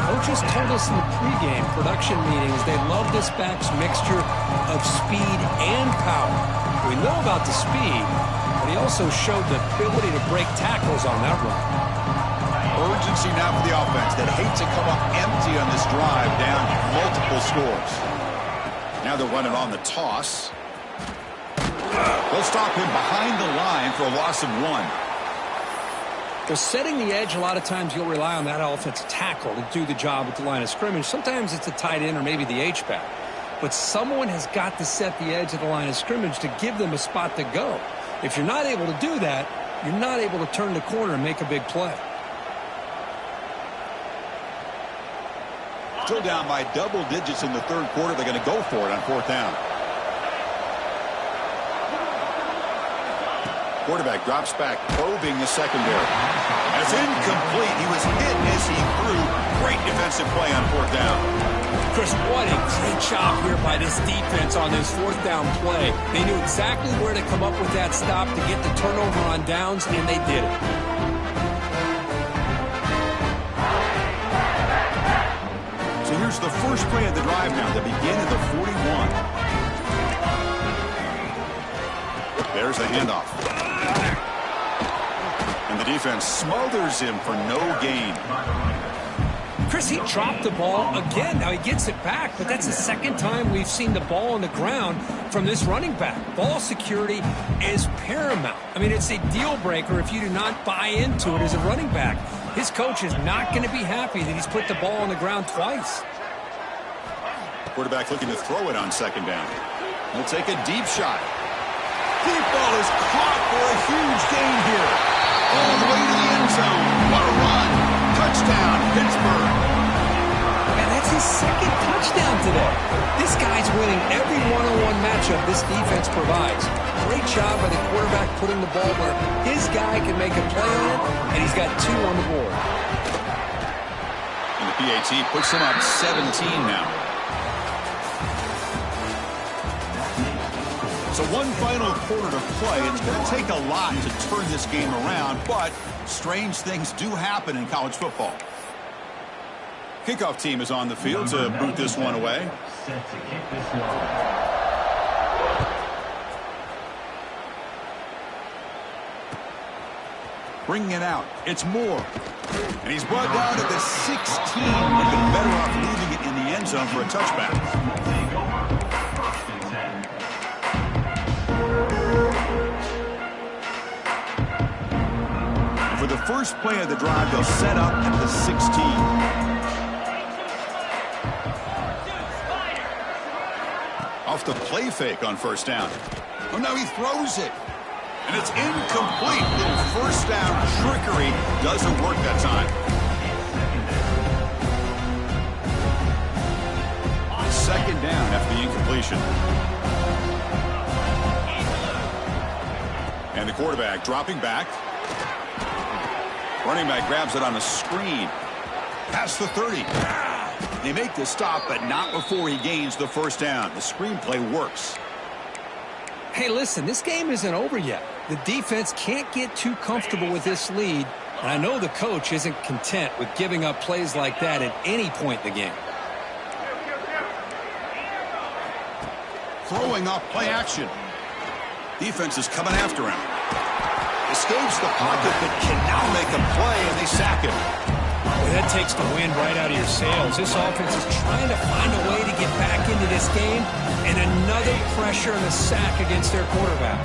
Speaker 2: Coaches told us in the pregame production meetings they love this back's mixture of speed and power. We know about the speed, but he also showed the ability to break tackles on that run.
Speaker 1: Urgency now for the offense that hate to come up empty on this drive, down multiple scores. Now they're running on the toss. They'll stop him behind the line for a loss of 1.
Speaker 2: Well, setting the edge, a lot of times you'll rely on that offensive tackle to do the job at the line of scrimmage. Sometimes it's a tight end or maybe the H-back. But someone has got to set the edge of the line of scrimmage to give them a spot to go. If you're not able to do that, you're not able to turn the corner and make a big play.
Speaker 1: Still down by double digits in the third quarter. They're going to go for it on fourth down. Quarterback drops back, probing the secondary. That's incomplete. He was hit as he threw. Great defensive play on fourth down.
Speaker 2: Chris, what a great job here by this defense on this fourth down play. They knew exactly where to come up with that stop to get the turnover on downs, and they did it.
Speaker 1: So here's the first play of the drive now, the beginning of the 41. There's the handoff. And the defense smothers him for no gain.
Speaker 2: Chris, he dropped the ball again. Now he gets it back, but that's the second time we've seen the ball on the ground from this running back. Ball security is paramount. I mean, it's a deal breaker if you do not buy into it as a running back. His coach is not going to be happy that he's put the ball on the ground twice.
Speaker 1: Quarterback looking to throw it on second down. He'll take a deep shot. Deep ball is caught for a huge gain here. All the way to the end zone. What a run. Touchdown, Pittsburgh.
Speaker 2: And that's his second touchdown today. This guy's winning every one-on-one matchup this defense provides. Great job by the quarterback putting the ball where his guy can make a play on it, and he's got 2 on the board.
Speaker 1: And the PAT puts him up 17 now. So one final quarter to play. It's going to take a lot to turn this game around, but strange things do happen in college football. Kickoff team is on the field to boot this one away. Bringing it out. It's Moore. And he's brought down to the 16. Would have been better off leaving it in the end zone for a touchback. For the first play of the drive, they'll set up at the 16. Off the play fake on first down. Oh, no, he throws it. And it's incomplete. Little first down trickery doesn't work that time. Second down after the incompletion. And the quarterback dropping back. Running back grabs it on a screen. Past the 30. They make the stop, but not before he gains the first down. The screenplay works.
Speaker 2: Hey, listen, this game isn't over yet. The defense can't get too comfortable with this lead, and I know the coach isn't content with giving up plays like that at any point in the game.
Speaker 1: Throwing off play action. Defense is coming after him. Escapes the pocket, but can now make a play, and they sack him.
Speaker 2: Well, that takes the wind right out of your sails. This offense is trying to find a way to get back into this game, and another pressure and a sack against their quarterback.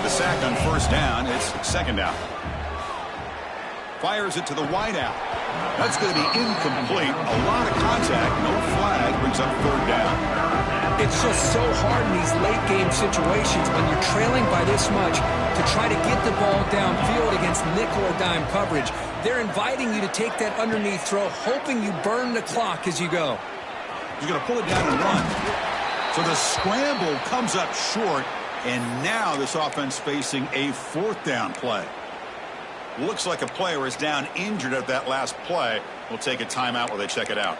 Speaker 1: The sack on first down. It's second down. Fires it to the wideout. That's going to be incomplete. A lot of contact. No flag. Brings up third down.
Speaker 2: It's just so hard in these late-game situations when you're trailing by this much to try to get the ball downfield against nickel or dime coverage. They're inviting you to take that underneath throw, hoping you burn the clock as you go.
Speaker 1: He's going to pull it down and run. So the scramble comes up short, and now this offense facing a fourth down play. Looks like a player is down injured at that last play. We'll take a timeout while they check it out.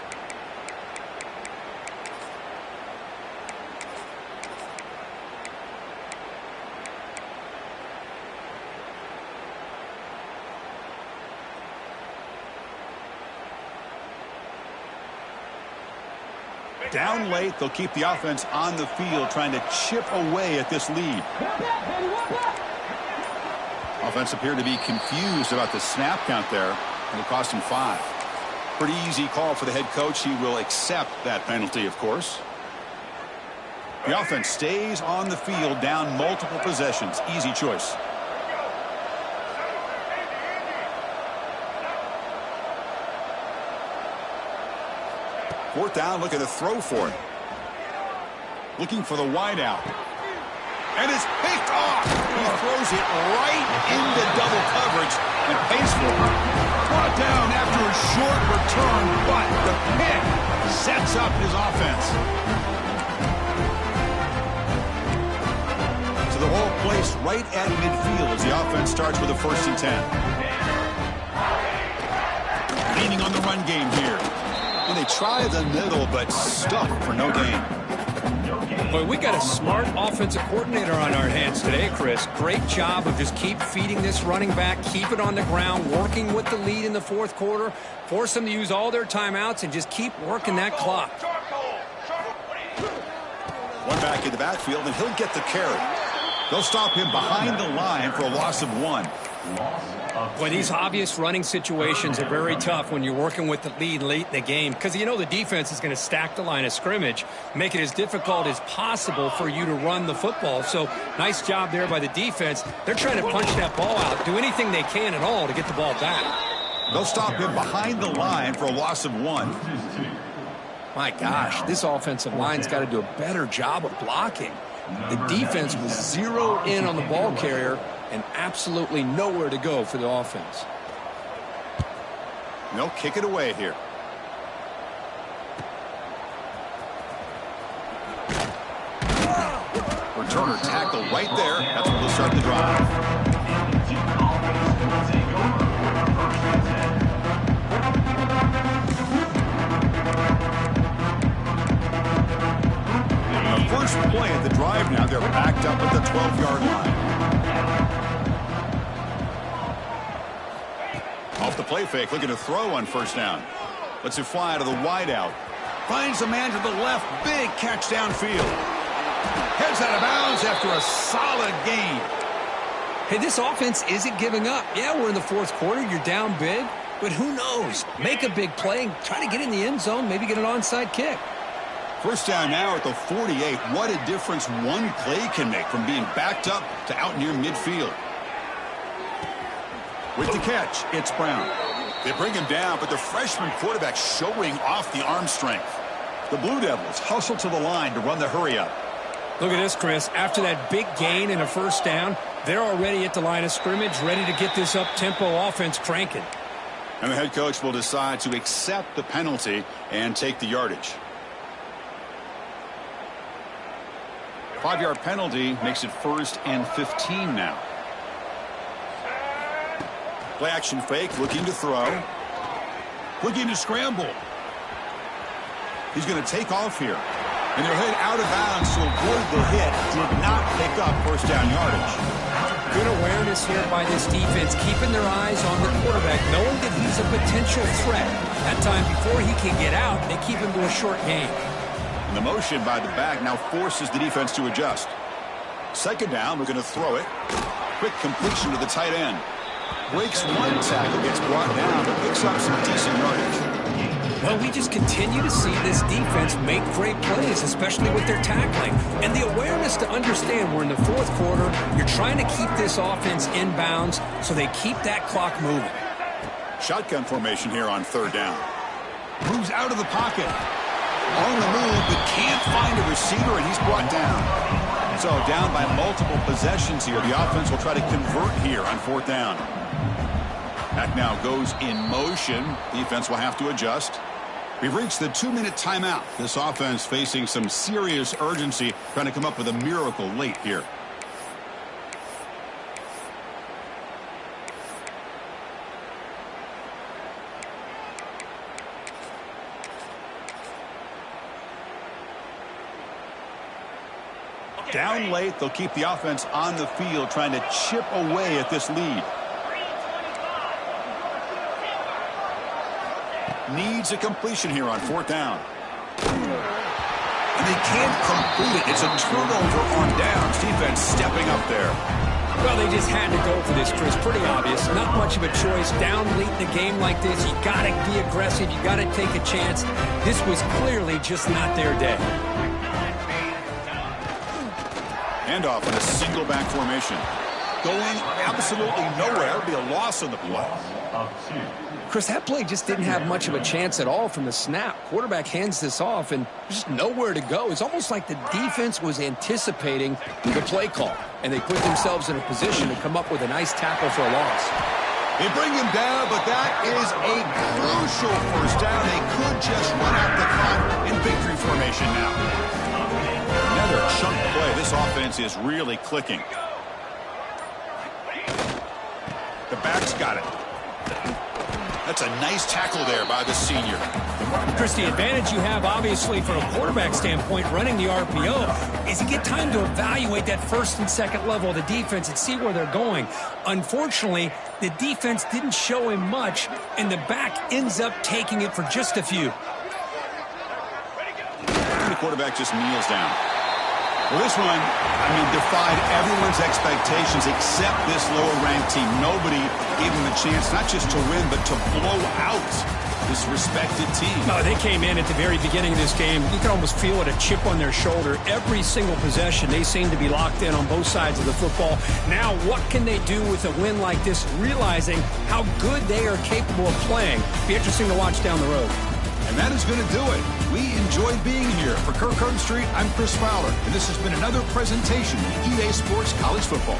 Speaker 1: Down late, they'll keep the offense on the field trying to chip away at this lead. Offense appeared to be confused about the snap count there, and it cost him 5. Pretty easy call for the head coach. He will accept that penalty, of course. The offense stays on the field, down multiple possessions. Easy choice. Fourth down, looking to throw for it. Looking for the wide out. And it's picked off. He throws it right into double coverage and pays for it. Brought down after a short return, but the pick sets up his offense. So the whole place right at midfield as the offense starts with a 1st and 10. Leaning on the run game here. And they try the middle, but stuck for no gain.
Speaker 2: Boy, we got a smart offensive coordinator on our hands today, Chris. Great job of just keep feeding this running back, keep it on the ground, working with the lead in the 4th quarter, force them to use all their timeouts, and just keep working that clock.
Speaker 1: One back in the backfield, and he'll get the carry. They'll stop him behind the line for a loss of 1.
Speaker 2: Boy, these obvious running situations are very tough when you're working with the lead late in the game because you know the defense is going to stack the line of scrimmage, make it as difficult as possible for you to run the football. So nice job there by the defense. They're trying to punch that ball out, do anything they can at all to get the ball back.
Speaker 1: They'll stop him behind the line for a loss of 1.
Speaker 2: My gosh, this offensive line's got to do a better job of blocking. The defense was zeroed in on the ball carrier and absolutely nowhere to go for the offense.
Speaker 1: They'll kick it away here. Returner tackle right there. That's where they'll start the drive. The first play of the drive now, they're backed up at the 12-yard line. Off the play fake, looking to throw on 1st down. Lets it fly out of the wide out. Finds a man to the left. Big catch downfield. Heads out of bounds after a solid gain.
Speaker 2: Hey, this offense isn't giving up. Yeah, we're in the 4th quarter. You're down big. But who knows? Make a big play. Try to get in the end zone. Maybe get an onside kick.
Speaker 1: 1st down now at the 48. What a difference one play can make from being backed up to out near midfield. With the catch, it's Brown. They bring him down, but the freshman quarterback showing off the arm strength. The Blue Devils hustle to the line to run the hurry up.
Speaker 2: Look at this, Chris. After that big gain and a 1st down, they're already at the line of scrimmage, ready to get this up-tempo offense cranking.
Speaker 1: And the head coach will decide to accept the penalty and take the yardage. 5-yard penalty makes it 1st and 15 now. Play action fake, looking to throw. Looking to scramble. He's going to take off here. And they'll head out of bounds to avoid the hit. Did not pick up 1st down yardage.
Speaker 2: Good awareness here by this defense, keeping their eyes on the quarterback, knowing that he's a potential threat. That time before he can get out, they keep him to a short gain.
Speaker 1: And the motion by the back now forces the defense to adjust. 2nd down, we're going to throw it. Quick completion to the tight end. Breaks one tackle, gets brought down, but picks up some decent yardage.
Speaker 2: Well, we just continue to see this defense make great plays, especially with their tackling. And the awareness to understand we're in the 4th quarter, you're trying to keep this offense in bounds so they keep that clock moving.
Speaker 1: Shotgun formation here on 3rd down. Moves out of the pocket. On the move, but can't find a receiver, and he's brought down. So down by multiple possessions here. The offense will try to convert here on 4th down. Back now goes in motion. Defense will have to adjust. We've reached the 2-minute timeout. This offense facing some serious urgency, trying to come up with a miracle late here. Down late, they'll keep the offense on the field, trying to chip away at this lead. Needs a completion here on 4th down. And they can't complete it. It's a turnover on downs. Defense stepping up there.
Speaker 2: Well, they just had to go for this, Chris. Pretty obvious. Not much of a choice. Down late in the game like this, you got to be aggressive. You got to take a chance. This was clearly just not their day.
Speaker 1: Handoff in a single back formation. Going absolutely nowhere. It'll be a loss on the play.
Speaker 2: Chris, that play just didn't have much of a chance at all from the snap. Quarterback hands this off, and there's just nowhere to go. It's almost like the defense was anticipating the play call, and they put themselves in a position to come up with a nice tackle for a loss.
Speaker 1: They bring him down, but that is a crucial first down. They could just run out the clock in victory formation now. Another chunk play. This offense is really clicking. The back's got it. That's a nice tackle there by the senior.
Speaker 4: Chris, the advantage you have, obviously, from a quarterback standpoint, running the RPO, is you get time to evaluate that first and second level of the defense and see where they're going. Unfortunately, the defense didn't show him much, and the back ends up taking it for just a few.
Speaker 1: The quarterback just kneels down. Well, this one, defied everyone's expectations except this lower-ranked team. Nobody gave them a chance not just to win, but to blow out this respected team.
Speaker 4: No, they came in at the very beginning of this game. You can almost feel it, a chip on their shoulder. Every single possession, they seem to be locked in on both sides of the football. Now, what can they do with a win like this, realizing how good they are capable of playing? Be interesting to watch down the road.
Speaker 1: And that is going to do it. We enjoyed being here. For Kirk Street, I'm Chris Fowler, and this has been another presentation of EA Sports College Football.